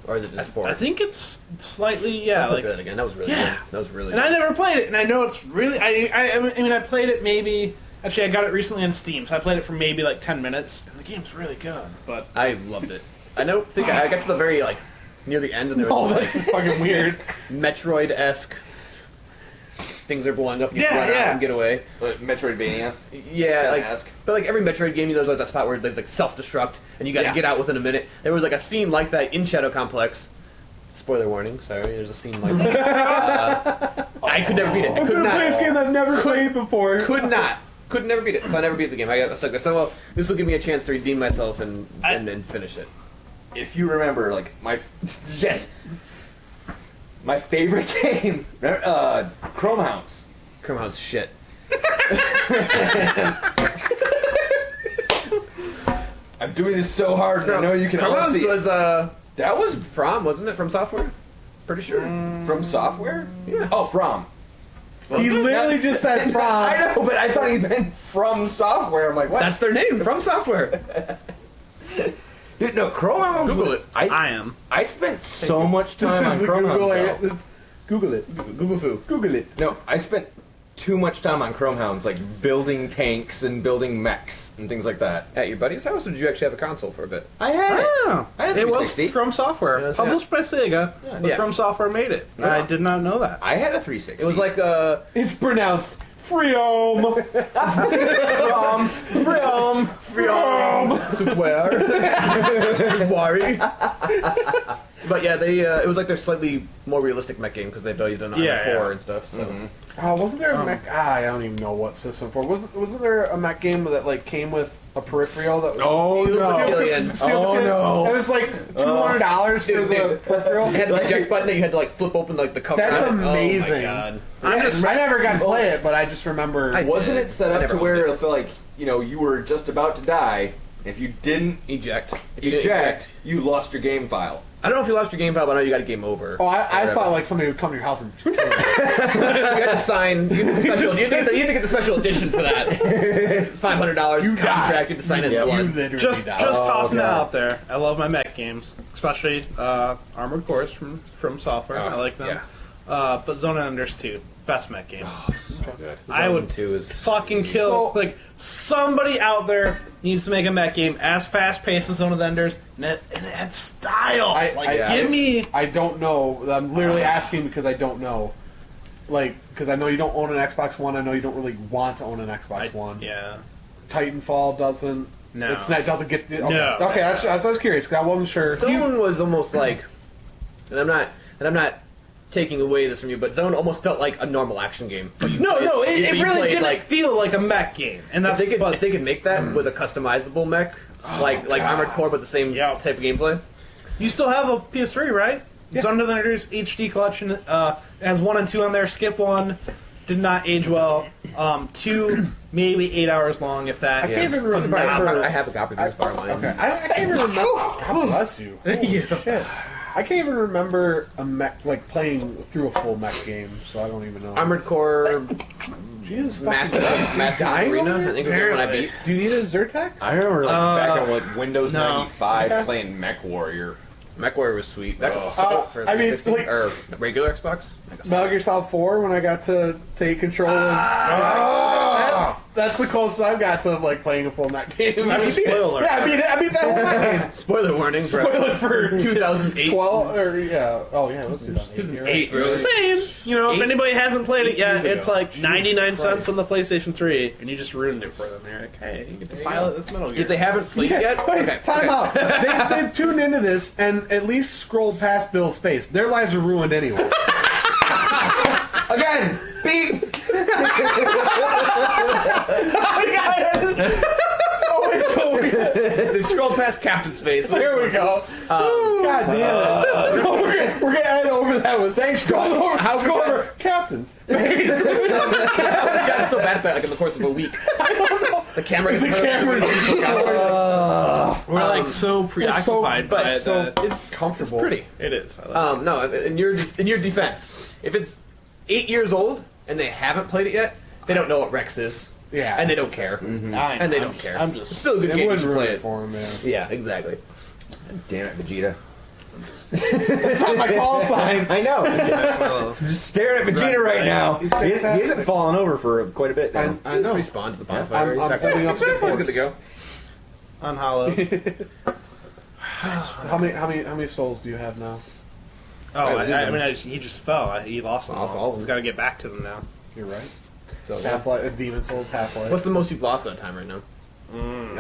[SPEAKER 1] Or is it just 4?
[SPEAKER 4] I think it's slightly, yeah.
[SPEAKER 1] I'll
[SPEAKER 4] Like,
[SPEAKER 1] look at that again. That was really
[SPEAKER 4] Yeah.
[SPEAKER 1] good. That was really
[SPEAKER 4] and
[SPEAKER 1] good.
[SPEAKER 4] I never played it, and I know it's really. I mean, I played it maybe. Actually, I got it recently on Steam, so I played it for maybe like 10 minutes, and the game's really good. But
[SPEAKER 1] I loved it. I don't think I got to the very, like, near the end, and there was
[SPEAKER 2] this is fucking weird.
[SPEAKER 1] Metroid-esque. Things are blowing up, you
[SPEAKER 4] Yeah,
[SPEAKER 1] run out
[SPEAKER 4] yeah.
[SPEAKER 1] and get away.
[SPEAKER 3] Metroidvania.
[SPEAKER 1] Yeah, like,
[SPEAKER 3] Esque.
[SPEAKER 1] but like every Metroid game, there's always that spot where there's like self-destruct, and you got to
[SPEAKER 2] Yeah.
[SPEAKER 1] get out within a minute. There was like a scene like that in Shadow Complex. Spoiler warning, sorry. There's a scene like that. I could never beat it. I
[SPEAKER 2] I'm
[SPEAKER 1] could
[SPEAKER 2] gonna play this
[SPEAKER 1] not.
[SPEAKER 2] game that I've never played before.
[SPEAKER 1] Could not. Could never beat it. So I never beat the game. I got stuck there. So well, this will give me a chance to redeem myself and finish it.
[SPEAKER 3] If you remember, like yes, my favorite game, Chrome Hounds.
[SPEAKER 1] Chrome Hound's shit.
[SPEAKER 3] I'm doing this so hard. I know you can
[SPEAKER 1] Chrome
[SPEAKER 3] all
[SPEAKER 1] Hounds
[SPEAKER 3] see.
[SPEAKER 1] was
[SPEAKER 3] That was
[SPEAKER 1] From, wasn't it? From Software? Pretty sure.
[SPEAKER 3] from software.
[SPEAKER 1] Yeah.
[SPEAKER 3] Oh, from.
[SPEAKER 2] He literally just said
[SPEAKER 3] I
[SPEAKER 2] prom.
[SPEAKER 3] know, but I thought he meant from software. I'm like, what?
[SPEAKER 1] That's their name. From Software.
[SPEAKER 3] Dude, no, Chrome Hounds.
[SPEAKER 1] Google
[SPEAKER 3] was-
[SPEAKER 1] it.
[SPEAKER 4] I am.
[SPEAKER 3] I spent so much
[SPEAKER 2] This
[SPEAKER 3] time
[SPEAKER 2] is
[SPEAKER 3] on
[SPEAKER 2] the
[SPEAKER 3] Chrome
[SPEAKER 2] Google
[SPEAKER 3] Hounds.
[SPEAKER 2] it.
[SPEAKER 3] though.
[SPEAKER 2] This- Google it.
[SPEAKER 1] Google Foo.
[SPEAKER 2] Google it.
[SPEAKER 3] No, I spent too much time on Chrome Hounds, like building tanks and building mechs and things like that.
[SPEAKER 1] At your buddy's house, or did you actually have a console for a bit?
[SPEAKER 3] I had it.
[SPEAKER 4] Oh,
[SPEAKER 3] I had a
[SPEAKER 4] it was
[SPEAKER 3] 360.
[SPEAKER 4] from Software,
[SPEAKER 1] Yes,
[SPEAKER 4] published by Sega, but
[SPEAKER 1] Yeah.
[SPEAKER 4] From Software made it.
[SPEAKER 1] Yeah.
[SPEAKER 4] I did not know that.
[SPEAKER 3] I had a 360.
[SPEAKER 1] It was like
[SPEAKER 2] It's pronounced Freom.
[SPEAKER 1] Software. Worry. But yeah, they it was like their slightly more realistic mech game because they've always done Armored
[SPEAKER 4] Yeah,
[SPEAKER 1] Core
[SPEAKER 4] yeah.
[SPEAKER 1] and stuff. So
[SPEAKER 2] Oh, wasn't there a mech? I don't even know what system for. Wasn't there a mech game that like came with a peripheral that was?
[SPEAKER 3] Oh no!
[SPEAKER 1] Alien.
[SPEAKER 3] Oh, no.
[SPEAKER 2] It was like $200 for
[SPEAKER 1] Dude,
[SPEAKER 2] the peripheral.
[SPEAKER 1] It had an eject button that you had to like flip open like the cover.
[SPEAKER 2] That's
[SPEAKER 1] on it.
[SPEAKER 2] amazing.
[SPEAKER 1] Oh my god.
[SPEAKER 2] I never got to play it, but I just remember.
[SPEAKER 3] Wasn't
[SPEAKER 1] did.
[SPEAKER 3] it set
[SPEAKER 1] I
[SPEAKER 3] up
[SPEAKER 1] never
[SPEAKER 3] to where
[SPEAKER 1] owned it.
[SPEAKER 3] it felt like you were just about to die? If you didn't
[SPEAKER 1] Eject. If you didn't
[SPEAKER 3] eject, you lost your game file.
[SPEAKER 1] I don't know if you lost your game file, but I know you got a game over.
[SPEAKER 2] Oh, I
[SPEAKER 1] Whatever.
[SPEAKER 2] thought like somebody would come to your house and kill you.
[SPEAKER 1] You had to sign. You had to get the special edition for that. $500
[SPEAKER 2] You
[SPEAKER 1] contract. You had to sign it.
[SPEAKER 3] Yeah,
[SPEAKER 1] in
[SPEAKER 2] You
[SPEAKER 1] one.
[SPEAKER 2] literally
[SPEAKER 4] Just
[SPEAKER 2] died.
[SPEAKER 4] tossing it
[SPEAKER 3] God.
[SPEAKER 4] out there. I love my mech games, especially Armored Cores from Software. I like them. But Zone of Enders 2, best mech game.
[SPEAKER 3] So good.
[SPEAKER 4] I would
[SPEAKER 3] 2 is
[SPEAKER 4] fucking kill.
[SPEAKER 2] So-
[SPEAKER 4] Like, somebody out there needs to make a mech game as fast paced as Zone of Enders, and it had style. Give me.
[SPEAKER 2] I don't know. I'm literally asking because I don't know. Like, because I know you don't own an Xbox One. I know you don't really want to own an Xbox One.
[SPEAKER 4] Yeah.
[SPEAKER 2] Titanfall doesn't.
[SPEAKER 4] No.
[SPEAKER 2] It doesn't get. Okay,
[SPEAKER 4] No.
[SPEAKER 2] okay that's I was curious because I wasn't sure.
[SPEAKER 1] Zone was almost like, and I'm not taking away this from you, but Zone almost felt like a normal action game. But you
[SPEAKER 4] No,
[SPEAKER 1] played-
[SPEAKER 4] it
[SPEAKER 1] you
[SPEAKER 4] really
[SPEAKER 1] played,
[SPEAKER 4] didn't
[SPEAKER 1] like,
[SPEAKER 4] feel like a mech game, and that's
[SPEAKER 1] if they could make that with a customizable mech, like Armored Core, but the same
[SPEAKER 4] Yeah.
[SPEAKER 1] type of gameplay.
[SPEAKER 4] You still have a PS3, right?
[SPEAKER 2] Yeah.
[SPEAKER 4] Zone of Enders HD collection has 1 and 2 on there. Skip 1 did not age well. 2 maybe 8 hours long, if that.
[SPEAKER 2] I can't even
[SPEAKER 1] I
[SPEAKER 2] remember.
[SPEAKER 1] have a copy of this bar line.
[SPEAKER 2] Okay, I can't even remember. God bless you. Holy
[SPEAKER 4] Yeah.
[SPEAKER 2] shit. I can't even remember a mech like playing through a full mech game, so I don't even know.
[SPEAKER 1] Armored Core
[SPEAKER 2] Jesus,
[SPEAKER 1] Masters
[SPEAKER 2] dying
[SPEAKER 1] Arena.
[SPEAKER 2] over
[SPEAKER 1] I
[SPEAKER 2] here?
[SPEAKER 1] think was the one I beat.
[SPEAKER 2] Do you need a Zyrtec?
[SPEAKER 3] I remember back on like Windows
[SPEAKER 4] no.
[SPEAKER 3] 95 playing Mech Warrior.
[SPEAKER 1] MechWarrior was sweet. That was
[SPEAKER 3] Oh.
[SPEAKER 1] sold for
[SPEAKER 2] I mean,
[SPEAKER 1] 360
[SPEAKER 2] like-
[SPEAKER 1] or regular Xbox.
[SPEAKER 2] Metal Gear Solid 4 when I got to take control that's the closest I've got to like playing a full mech game.
[SPEAKER 4] That's a spoiler.
[SPEAKER 2] Yeah, I beat that whole mech game.
[SPEAKER 1] Spoiler warning for
[SPEAKER 2] Spoiler for
[SPEAKER 1] 2008.
[SPEAKER 2] 12 or yeah. Oh yeah, it was 2008.
[SPEAKER 1] 2008, really.
[SPEAKER 4] Same. You know, if
[SPEAKER 1] 8
[SPEAKER 4] anybody hasn't played it yet,
[SPEAKER 1] years ago.
[SPEAKER 4] it's like 99 cents
[SPEAKER 2] Christ.
[SPEAKER 4] on the PlayStation 3, and you just ruined it for them. You're like, hey, you get to pilot this Metal Gear.
[SPEAKER 1] If they haven't played it yet,
[SPEAKER 2] Wait,
[SPEAKER 1] okay,
[SPEAKER 2] time
[SPEAKER 1] okay.
[SPEAKER 2] out. They tuned into this and at least scrolled past Bill's face. Their lives are ruined anyway.
[SPEAKER 1] Again, beep.
[SPEAKER 2] Always so weird.
[SPEAKER 1] They've scrolled past Captain's face.
[SPEAKER 2] There we go. God damn it. We're gonna end over that one. Thanks, Scroll over.
[SPEAKER 1] How we got-
[SPEAKER 2] over captains.
[SPEAKER 1] We've gotten so bad at that, like in the course of a week.
[SPEAKER 2] I don't know.
[SPEAKER 1] The camera.
[SPEAKER 2] The camera.
[SPEAKER 4] We're like so preoccupied by it.
[SPEAKER 2] so
[SPEAKER 4] that
[SPEAKER 2] it's comfortable.
[SPEAKER 1] Pretty.
[SPEAKER 4] it is. I like
[SPEAKER 1] No, in your defense, if it's 8 years old and they haven't played it yet, they don't know what Rex is,
[SPEAKER 2] Yeah.
[SPEAKER 1] and they don't care,
[SPEAKER 4] it.
[SPEAKER 1] and they don't care.
[SPEAKER 4] I'm
[SPEAKER 1] It's
[SPEAKER 4] just.
[SPEAKER 1] still a good
[SPEAKER 2] It
[SPEAKER 1] game. You
[SPEAKER 2] would
[SPEAKER 1] should
[SPEAKER 2] ruin
[SPEAKER 1] play
[SPEAKER 2] it
[SPEAKER 1] it.
[SPEAKER 2] for him, man.
[SPEAKER 1] Yeah, exactly.
[SPEAKER 3] Damn it, Vegeta.
[SPEAKER 2] That's not my call sign.
[SPEAKER 3] I know.
[SPEAKER 4] Well,
[SPEAKER 3] I'm just staring at Vegeta right now.
[SPEAKER 2] He's
[SPEAKER 3] He
[SPEAKER 2] fantastic.
[SPEAKER 3] hasn't fallen over for quite a bit now.
[SPEAKER 2] I know.
[SPEAKER 1] Just respawn to the bonfire.
[SPEAKER 2] I'm holding up the
[SPEAKER 1] He's
[SPEAKER 2] force.
[SPEAKER 1] good to go.
[SPEAKER 4] on Hollow.
[SPEAKER 2] How many souls do you have now?
[SPEAKER 4] Oh,
[SPEAKER 1] Right,
[SPEAKER 4] I mean, he just fell. He lost them
[SPEAKER 1] Lost all
[SPEAKER 4] all.
[SPEAKER 1] of
[SPEAKER 4] He's
[SPEAKER 1] them.
[SPEAKER 4] got to get back to them now.
[SPEAKER 2] You're right.
[SPEAKER 1] So,
[SPEAKER 2] Half-Life, Demon Souls, Half-Life.
[SPEAKER 1] what's the most you've lost at a time right now?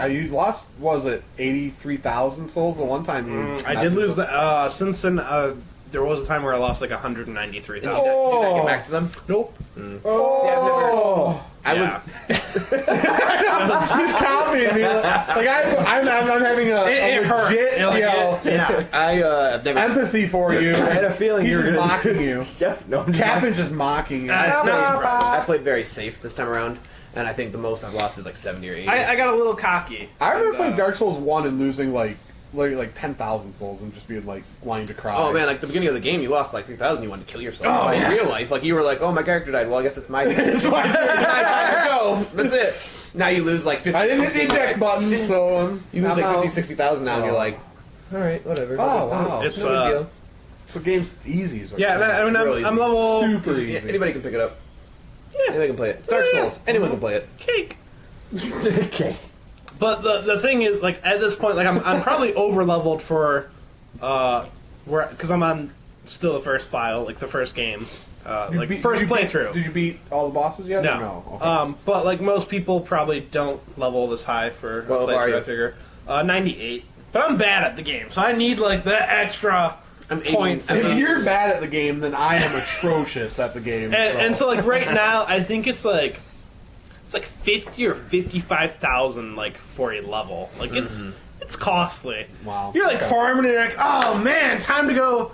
[SPEAKER 2] You lost, was it 83,000 souls the one time you...
[SPEAKER 4] I did lose the. Since then, there was a time where I lost like 193,000.
[SPEAKER 1] Did you not get back to them?
[SPEAKER 4] Nope.
[SPEAKER 2] Oh!
[SPEAKER 1] I
[SPEAKER 4] Yeah.
[SPEAKER 2] He's copying me. Like I'm having a
[SPEAKER 4] It hurt.
[SPEAKER 2] legit
[SPEAKER 4] Yeah.
[SPEAKER 1] I have never.
[SPEAKER 2] empathy for you.
[SPEAKER 3] I had a feeling
[SPEAKER 2] He's
[SPEAKER 3] you were
[SPEAKER 2] just
[SPEAKER 3] gonna-
[SPEAKER 2] mocking you.
[SPEAKER 3] Yep. No, I'm
[SPEAKER 2] Captain's just mocking you.
[SPEAKER 4] I'm not surprised.
[SPEAKER 1] I played very safe this time around, and I think the most I've lost is like 70 or 80.
[SPEAKER 4] I got a little cocky.
[SPEAKER 2] I remember
[SPEAKER 4] And,
[SPEAKER 2] playing Dark Souls 1 and losing like 10,000 souls and just being like wanting to cry.
[SPEAKER 1] Oh man, like the beginning of the game, you lost like 3,000. You wanted to kill yourself.
[SPEAKER 2] Oh,
[SPEAKER 1] But
[SPEAKER 2] yeah.
[SPEAKER 1] in real life, like you were like, "Oh, my character died. Well, I guess it's my turn.
[SPEAKER 2] It's my turn.
[SPEAKER 1] It's my time to go. That's it." Now you lose like 50.
[SPEAKER 2] I didn't hit the
[SPEAKER 1] 60,
[SPEAKER 2] eject button, so
[SPEAKER 1] You lose
[SPEAKER 2] I'm
[SPEAKER 1] like
[SPEAKER 2] out.
[SPEAKER 1] 50, 60,000 now, and you're like, "All right, whatever."
[SPEAKER 2] Oh, wow.
[SPEAKER 4] It's
[SPEAKER 1] no big deal.
[SPEAKER 2] So game's easy. Is what
[SPEAKER 4] Yeah,
[SPEAKER 2] you're saying.
[SPEAKER 4] I mean,
[SPEAKER 1] Real
[SPEAKER 4] I'm
[SPEAKER 1] easy.
[SPEAKER 4] level
[SPEAKER 2] super
[SPEAKER 1] Yeah,
[SPEAKER 2] easy.
[SPEAKER 1] anybody can pick it up.
[SPEAKER 4] Yeah.
[SPEAKER 1] Anybody can play it. Dark
[SPEAKER 4] Yeah.
[SPEAKER 1] Souls. Anyone can play it.
[SPEAKER 4] cake.
[SPEAKER 3] okay.
[SPEAKER 4] But the thing is, like at this point, like I'm probably over leveled for, where because I'm on still the first file, like the first game, like first
[SPEAKER 2] Did you
[SPEAKER 4] playthrough.
[SPEAKER 2] Did you beat all the bosses yet?
[SPEAKER 4] No.
[SPEAKER 2] Or no? Okay.
[SPEAKER 4] But like most people probably don't level this high for
[SPEAKER 1] Well,
[SPEAKER 4] a
[SPEAKER 1] are
[SPEAKER 4] playthrough.
[SPEAKER 1] you?
[SPEAKER 4] I figure 98. But I'm bad at the game, so I need like the extra
[SPEAKER 1] I'm
[SPEAKER 4] points.
[SPEAKER 2] If you're bad at the game, then I am atrocious at the game.
[SPEAKER 4] And so like right now, I think it's like 50 or 55,000 like for a level. Like it's costly.
[SPEAKER 2] Wow.
[SPEAKER 4] You're like
[SPEAKER 2] Okay.
[SPEAKER 4] farming and you're like, oh man, time to go.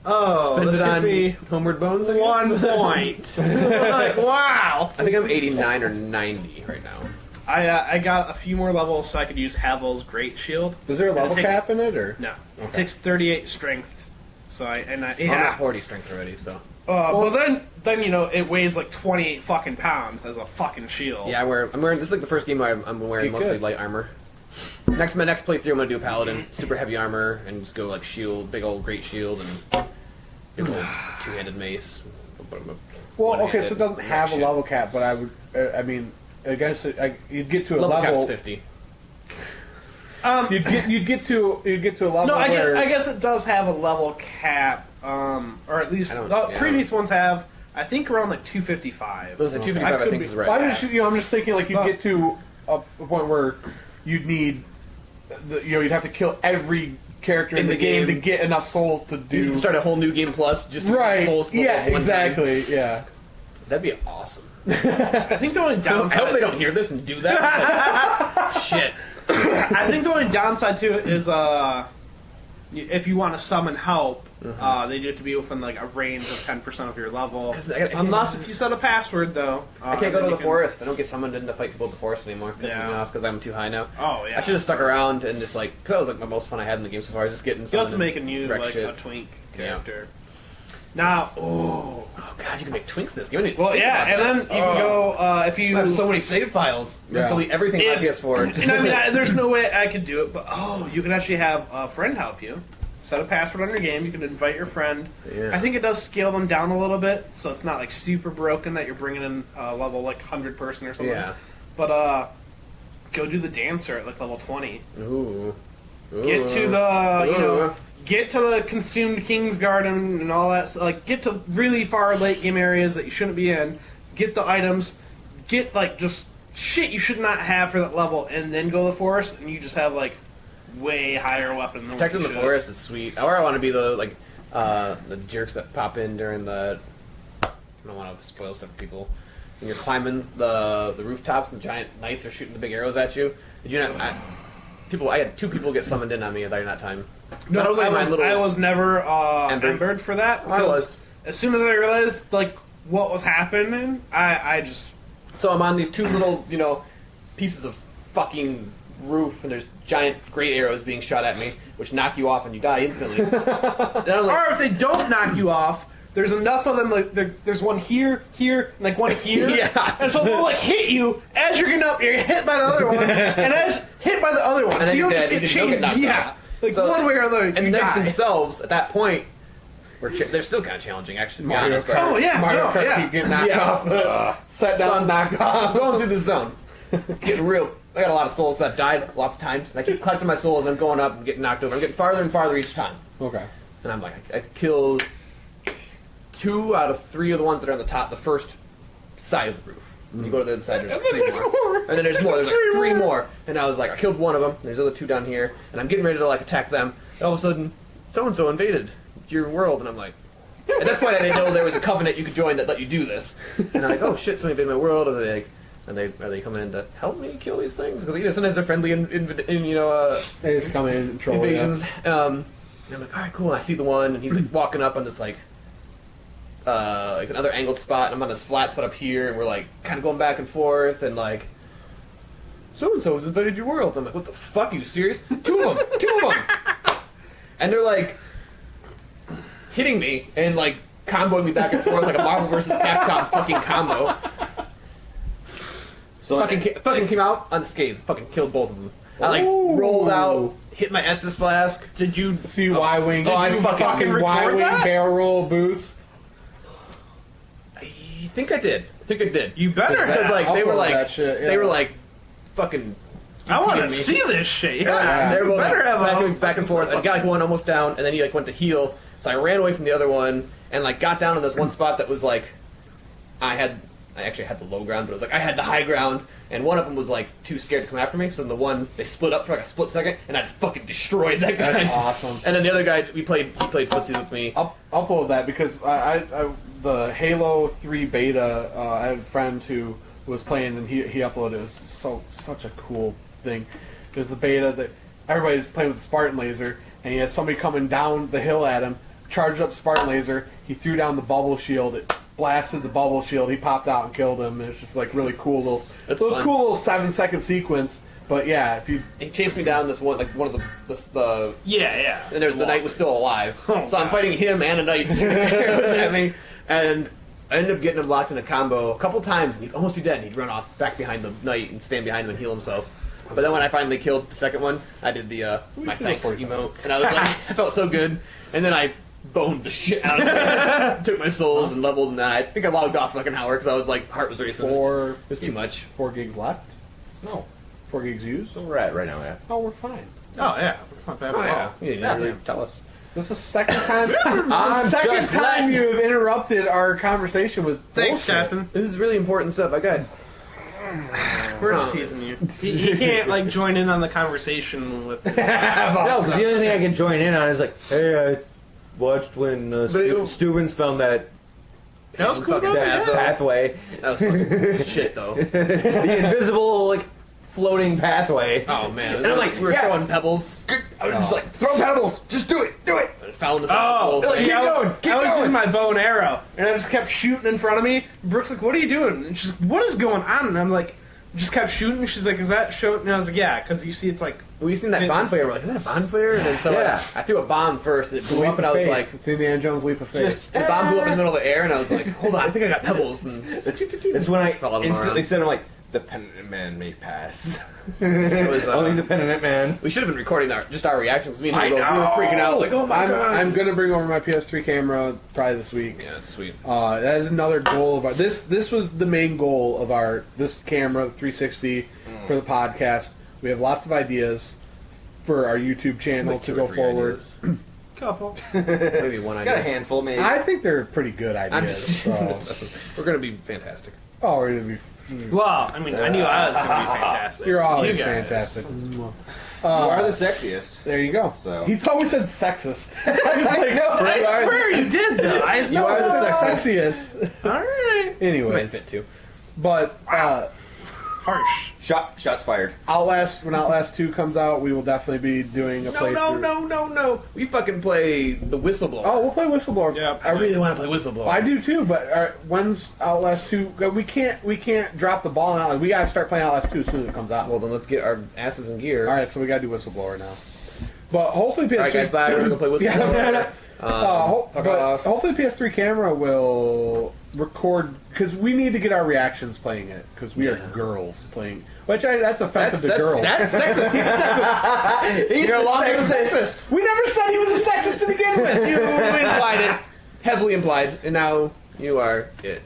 [SPEAKER 4] Oh,
[SPEAKER 1] Spend
[SPEAKER 4] this
[SPEAKER 1] it
[SPEAKER 4] gives
[SPEAKER 1] on
[SPEAKER 4] me
[SPEAKER 1] Homeward Bones. I guess?
[SPEAKER 4] 1 point. Like wow.
[SPEAKER 1] I think I'm 89 or 90 right now.
[SPEAKER 4] I got a few more levels so I could use Havel's Great Shield.
[SPEAKER 2] Is there a
[SPEAKER 4] And it
[SPEAKER 2] level
[SPEAKER 4] takes-
[SPEAKER 2] cap in it, or?
[SPEAKER 4] No. It
[SPEAKER 2] Okay.
[SPEAKER 4] takes 38 strength. So
[SPEAKER 1] I'm at 40 strength already, so.
[SPEAKER 4] But then it weighs like 28 fucking pounds as a fucking shield.
[SPEAKER 1] Yeah, I'm wearing. This is like the first game I'm wearing
[SPEAKER 2] Good,
[SPEAKER 1] mostly
[SPEAKER 2] good.
[SPEAKER 1] light armor. My next playthrough, I'm gonna do a paladin, super heavy armor, and just go like shield, big old great shield, and big old two-handed mace.
[SPEAKER 2] Well, okay,
[SPEAKER 1] One-handed
[SPEAKER 2] so it doesn't have a
[SPEAKER 1] shit.
[SPEAKER 2] level cap, but I would. I mean, I guess you'd get to a
[SPEAKER 1] Level
[SPEAKER 2] level.
[SPEAKER 1] cap's 50.
[SPEAKER 2] You'd get to a level
[SPEAKER 4] No,
[SPEAKER 2] where
[SPEAKER 4] I guess it does have a level cap, or at least
[SPEAKER 1] I don't-
[SPEAKER 4] the
[SPEAKER 1] yeah.
[SPEAKER 4] previous ones have. I think around like 255.
[SPEAKER 1] Those are 255, I
[SPEAKER 4] could
[SPEAKER 1] think
[SPEAKER 4] be-
[SPEAKER 1] is right.
[SPEAKER 2] Well, I'm just thinking like you'd
[SPEAKER 4] Well-
[SPEAKER 2] get to a point where you'd need, you'd have to kill every character in the game to get enough souls to
[SPEAKER 1] You
[SPEAKER 2] do.
[SPEAKER 1] used to start a whole new game plus just to
[SPEAKER 2] Right?
[SPEAKER 1] get souls.
[SPEAKER 2] Yeah,
[SPEAKER 1] one time.
[SPEAKER 2] exactly. Yeah.
[SPEAKER 1] That'd be awesome.
[SPEAKER 4] I think the only
[SPEAKER 1] I
[SPEAKER 4] downside.
[SPEAKER 1] hope they don't hear this and do that. Shit.
[SPEAKER 4] I think the only downside to it is if you want to summon help, they do have to be within like a range of 10% of your level.
[SPEAKER 1] 'Cause I-
[SPEAKER 4] Unless if you set a password though.
[SPEAKER 1] I can't go
[SPEAKER 4] then
[SPEAKER 1] to
[SPEAKER 4] you
[SPEAKER 1] the
[SPEAKER 4] can-
[SPEAKER 1] forest. I don't get summoned in to fight people in the forest anymore. Pisses
[SPEAKER 4] Yeah.
[SPEAKER 1] me off because I'm too high now.
[SPEAKER 4] Oh yeah.
[SPEAKER 1] I should have stuck around and just like, because that was like my most fun I had in the game so far. Is just getting.
[SPEAKER 4] You have to
[SPEAKER 1] summoned
[SPEAKER 4] make a
[SPEAKER 1] and
[SPEAKER 4] new
[SPEAKER 1] wreck
[SPEAKER 4] like
[SPEAKER 1] shit.
[SPEAKER 4] a twink character. Now,
[SPEAKER 1] Oh god, you can make twinks this game. I didn't
[SPEAKER 4] well,
[SPEAKER 1] think
[SPEAKER 4] yeah,
[SPEAKER 1] about
[SPEAKER 4] and
[SPEAKER 1] that.
[SPEAKER 4] then you can go if you.
[SPEAKER 1] I have so many save files. You have to
[SPEAKER 2] Yeah.
[SPEAKER 1] delete everything on
[SPEAKER 4] If-
[SPEAKER 1] PS4. Just
[SPEAKER 4] And I mean,
[SPEAKER 1] this.
[SPEAKER 4] there's no way I could do it, but you can actually have a friend help you. Set a password on your game. You can invite your friend.
[SPEAKER 1] Yeah.
[SPEAKER 4] I think it does scale them down a little bit, so it's not like super broken that you're bringing in level like 100 person or something.
[SPEAKER 1] Yeah.
[SPEAKER 4] But go do the dancer at like level 20.
[SPEAKER 1] Ooh.
[SPEAKER 4] Get to
[SPEAKER 1] Ooh.
[SPEAKER 4] get to the consumed King's Garden and all that. Like get to really far late game areas that you shouldn't be in. Get the items. Get like just shit you should not have for that level, and then go to the forest, and you just have like way higher weapon than
[SPEAKER 1] Protecting
[SPEAKER 4] what
[SPEAKER 1] the
[SPEAKER 4] you should.
[SPEAKER 1] forest is sweet. Or I want to be the jerks that pop in during the. I don't want to spoil stuff for people. When you're climbing the rooftops and the giant knights are shooting the big arrows at you. Did you not? I had 2 people get summoned in on me at that time.
[SPEAKER 4] No,
[SPEAKER 1] Not only
[SPEAKER 4] I
[SPEAKER 1] my
[SPEAKER 4] was,
[SPEAKER 1] little-
[SPEAKER 4] I was never
[SPEAKER 1] Embered?
[SPEAKER 4] embered for that.
[SPEAKER 1] I was.
[SPEAKER 4] because As soon as I realized like what was happening, I just
[SPEAKER 1] So I'm on these 2 little, pieces of fucking roof, and there's giant great arrows being shot at me, which knock you off and you die instantly. Then I'm like,
[SPEAKER 4] or if they don't knock you off, there's enough of them. Like there's one here, and like one here.
[SPEAKER 1] Yeah.
[SPEAKER 4] And so they'll like hit you as you're getting up. You're hit by the other one, and as hit by the other one.
[SPEAKER 1] And
[SPEAKER 4] So
[SPEAKER 1] then
[SPEAKER 4] you
[SPEAKER 1] you're
[SPEAKER 4] don't just
[SPEAKER 1] dead,
[SPEAKER 4] get
[SPEAKER 1] you don't get
[SPEAKER 4] chained.
[SPEAKER 1] knocked
[SPEAKER 4] Yeah.
[SPEAKER 1] off.
[SPEAKER 4] Like
[SPEAKER 1] So-
[SPEAKER 4] one way or another.
[SPEAKER 1] and the
[SPEAKER 4] you
[SPEAKER 1] knights
[SPEAKER 4] die.
[SPEAKER 1] themselves, at that point, they're still kind of challenging, actually, to be honest. but-
[SPEAKER 4] Oh yeah.
[SPEAKER 2] Mario
[SPEAKER 4] no,
[SPEAKER 2] Kart
[SPEAKER 4] yeah.
[SPEAKER 2] keep getting knocked
[SPEAKER 1] Yeah.
[SPEAKER 2] off. Set
[SPEAKER 1] So
[SPEAKER 2] down,
[SPEAKER 1] I'm
[SPEAKER 2] knocked off.
[SPEAKER 1] going through the zone. Getting real. I got a lot of souls that died lots of times, and I keep collecting my souls, and I'm going up and getting knocked over. I'm getting farther and farther each time.
[SPEAKER 2] Okay.
[SPEAKER 1] And I'm like, I killed 2 out of 3 of the ones that are on the first side of the roof. When you go to the other side, there's like
[SPEAKER 4] And then
[SPEAKER 1] 3
[SPEAKER 4] there's
[SPEAKER 1] more.
[SPEAKER 4] more.
[SPEAKER 1] And then there's more. There's like
[SPEAKER 4] There's
[SPEAKER 1] 3
[SPEAKER 4] 3
[SPEAKER 1] more. And I was like, I killed one of them. There's the other 2 down here, and I'm getting ready to like attack them. And all of a sudden, so and so invaded your world, and I'm like. At this point, I didn't know there was a covenant you could join that let you do this. And I'm like, oh shit, somebody invaded my world. And they like, are they coming in to help me kill these things? Because sometimes they're friendly
[SPEAKER 2] They just come in and troll
[SPEAKER 1] invasions. And I'm like, all right, cool. And I see the one, and he's like walking up on this like another angled spot, and I'm on this flat spot up here, and we're like kind of going back and forth, and like, so and so has invaded your world. And I'm like, what the fuck? Are you serious? 2 of them, and they're like hitting me and like comboing me back and forth like a Marvel vs. Capcom fucking combo.
[SPEAKER 2] So
[SPEAKER 1] Fucking came out unscathed. Fucking killed both of them. I like rolled out, hit my Estus flask.
[SPEAKER 4] Did you
[SPEAKER 2] see Y-wing.
[SPEAKER 1] Oh, I
[SPEAKER 2] Did you
[SPEAKER 1] fucking
[SPEAKER 4] record
[SPEAKER 2] Y-wing
[SPEAKER 4] that?
[SPEAKER 2] barrel roll boost.
[SPEAKER 1] I think I did.
[SPEAKER 4] You better
[SPEAKER 1] Because
[SPEAKER 4] have.
[SPEAKER 1] like they
[SPEAKER 2] I'll
[SPEAKER 1] were
[SPEAKER 2] pull
[SPEAKER 1] like
[SPEAKER 2] that shit, yeah.
[SPEAKER 1] they were like fucking.
[SPEAKER 4] I want to
[SPEAKER 1] me.
[SPEAKER 4] see this shit.
[SPEAKER 1] Yeah,
[SPEAKER 4] Yeah.
[SPEAKER 1] they were both
[SPEAKER 4] better have
[SPEAKER 1] back and forth. I got like one almost down, and then he like went to heal. So I ran away from the other one and like got down on this one spot that was like I actually had the low ground, but it was like I had the high ground, and one of them was like too scared to come after me. So the one they split up for like a split second, and I just fucking destroyed that guy.
[SPEAKER 2] That's awesome.
[SPEAKER 1] And then the other guy he played footsies with me.
[SPEAKER 2] I'll pull that because I the Halo 3 beta. I had a friend who was playing and he uploaded. It was such a cool thing. There's the beta that everybody's playing with the Spartan laser, and he had somebody coming down the hill at him, charged up Spartan laser. He threw down the bubble shield. It blasted the bubble shield. He popped out and killed him. It's just like really cool
[SPEAKER 1] That's fun.
[SPEAKER 2] cool little 7-second sequence. But yeah, if you
[SPEAKER 1] He chased me down this one of the
[SPEAKER 4] Yeah.
[SPEAKER 1] and the knight was still alive.
[SPEAKER 4] Oh,
[SPEAKER 1] So I'm
[SPEAKER 4] God.
[SPEAKER 1] fighting him and a knight shooting arrows at me, and I ended up getting him locked in a combo a couple times, and he'd almost be dead, and he'd run off back behind the knight and stand behind him and heal himself. But then when I finally killed the second one, I did the my
[SPEAKER 2] kill
[SPEAKER 1] thanks
[SPEAKER 2] 40
[SPEAKER 1] emote, and I was like, I felt so good. And then I boned the shit out of him, took my souls and leveled, and I think I logged off for like an hour because I was like, heart was racing. It was too much.
[SPEAKER 2] 4 gigs left.
[SPEAKER 3] No.
[SPEAKER 2] 4 gigs used.
[SPEAKER 3] So we're at right now, yeah.
[SPEAKER 2] Oh, we're fine.
[SPEAKER 4] Oh yeah, that's not bad
[SPEAKER 1] Oh
[SPEAKER 4] at
[SPEAKER 1] yeah,
[SPEAKER 4] all.
[SPEAKER 1] you didn't really tell us.
[SPEAKER 2] This is the second time.
[SPEAKER 3] I'm
[SPEAKER 2] the second
[SPEAKER 3] just
[SPEAKER 2] time
[SPEAKER 3] letting-
[SPEAKER 2] you have interrupted our conversation with
[SPEAKER 4] Thanks,
[SPEAKER 2] bullshit.
[SPEAKER 4] Captain.
[SPEAKER 1] This is really important stuff. I got.
[SPEAKER 4] We're just teasing you. You can't like join in on the conversation with.
[SPEAKER 3] No, because the only thing I can join in on is like, hey, I watched when Stubens found that
[SPEAKER 4] That was cool.
[SPEAKER 1] Fucking
[SPEAKER 4] Though,
[SPEAKER 1] bad,
[SPEAKER 4] yeah.
[SPEAKER 3] pathway,
[SPEAKER 1] That was fucking shit though.
[SPEAKER 3] the invisible like floating pathway.
[SPEAKER 1] Oh man,
[SPEAKER 3] And I'm like,
[SPEAKER 1] we were
[SPEAKER 3] yeah.
[SPEAKER 1] throwing pebbles.
[SPEAKER 3] I was just like, throw pebbles, just do it.
[SPEAKER 1] And fell in the
[SPEAKER 4] Oh,
[SPEAKER 1] side of the
[SPEAKER 3] keep
[SPEAKER 4] I was,
[SPEAKER 3] going, keep
[SPEAKER 4] I was
[SPEAKER 3] going.
[SPEAKER 4] using my bow and arrow, and I just kept shooting in front of me. Brooke's like, "What are you doing?" And she's like, "What is going on?" And I'm like, just kept shooting. She's like, "Is that showing?" And I was like, "Yeah," because you see, it's like,
[SPEAKER 1] We seen that bonfire. We're like, is that a bonfire? And then so
[SPEAKER 3] Yeah.
[SPEAKER 1] I threw a bomb first. It blew
[SPEAKER 2] Leap
[SPEAKER 1] up, and
[SPEAKER 2] of
[SPEAKER 1] I was
[SPEAKER 2] faith.
[SPEAKER 1] like,
[SPEAKER 2] it's Indiana Jones leap of faith.
[SPEAKER 1] the bomb blew up in the middle of the air, and I was like, hold on, I think I got pebbles. And
[SPEAKER 3] It's when I
[SPEAKER 1] Follow them
[SPEAKER 3] instantly
[SPEAKER 1] around.
[SPEAKER 3] said, I'm like, the penitent man may pass.
[SPEAKER 1] it was,
[SPEAKER 3] Only the penitent man.
[SPEAKER 1] we should have been recording just our reactions. Me and
[SPEAKER 3] I
[SPEAKER 1] him, we were
[SPEAKER 3] know.
[SPEAKER 1] freaking out. Like, oh my god.
[SPEAKER 2] I'm gonna bring over my PS3 camera probably this week.
[SPEAKER 1] Yeah, sweet.
[SPEAKER 2] That is another goal of our. This was the main goal of our this camera 360 for the podcast. We have lots of ideas for our YouTube channel
[SPEAKER 1] Like
[SPEAKER 2] to
[SPEAKER 1] 2
[SPEAKER 2] go
[SPEAKER 1] or 3
[SPEAKER 2] forward.
[SPEAKER 1] ideas.
[SPEAKER 4] couple.
[SPEAKER 1] Maybe one
[SPEAKER 3] I got a
[SPEAKER 1] idea.
[SPEAKER 3] handful, maybe.
[SPEAKER 2] I think they're pretty good
[SPEAKER 1] I'm
[SPEAKER 2] ideas.
[SPEAKER 1] just, we're gonna be fantastic.
[SPEAKER 2] Oh, we're gonna be.
[SPEAKER 4] Well, I mean, I knew I was going to be fantastic.
[SPEAKER 2] You're always
[SPEAKER 4] You guys.
[SPEAKER 2] fantastic.
[SPEAKER 3] you are the sexiest.
[SPEAKER 2] There you go.
[SPEAKER 3] So.
[SPEAKER 2] He thought we said sexist. He's like, no,
[SPEAKER 4] I swear you did though. I
[SPEAKER 2] you are the
[SPEAKER 4] know.
[SPEAKER 2] sexiest.
[SPEAKER 4] All right.
[SPEAKER 1] You
[SPEAKER 2] Anyway,
[SPEAKER 1] might fit too.
[SPEAKER 2] but
[SPEAKER 4] Harsh.
[SPEAKER 3] Shots fired.
[SPEAKER 2] when Outlast 2 comes out, we will definitely be doing a playthrough.
[SPEAKER 1] No. We fucking play the Whistleblower.
[SPEAKER 2] Oh, we'll play Whistleblower.
[SPEAKER 4] Yeah.
[SPEAKER 1] I really want to play Whistleblower.
[SPEAKER 2] I do too, but when's Outlast 2? We can't drop the ball on Outlast. We gotta start playing Outlast 2 as soon as it comes out.
[SPEAKER 1] Well, then let's get our asses in gear.
[SPEAKER 2] All right, so we gotta do Whistleblower now. But hopefully PS3.
[SPEAKER 1] All right, guys, bye. We're gonna go play Whistleblower. Fuck off.
[SPEAKER 2] Hopefully PS3 camera will record because we need to get our reactions playing it because we are girls playing. That's offensive to girls.
[SPEAKER 1] That's sexist. He's sexist.
[SPEAKER 3] He's
[SPEAKER 1] You're
[SPEAKER 3] the
[SPEAKER 1] a long
[SPEAKER 3] sexist.
[SPEAKER 1] sexist.
[SPEAKER 2] We never said he was a sexist to begin with.
[SPEAKER 1] You implied it, heavily implied, and now you are it.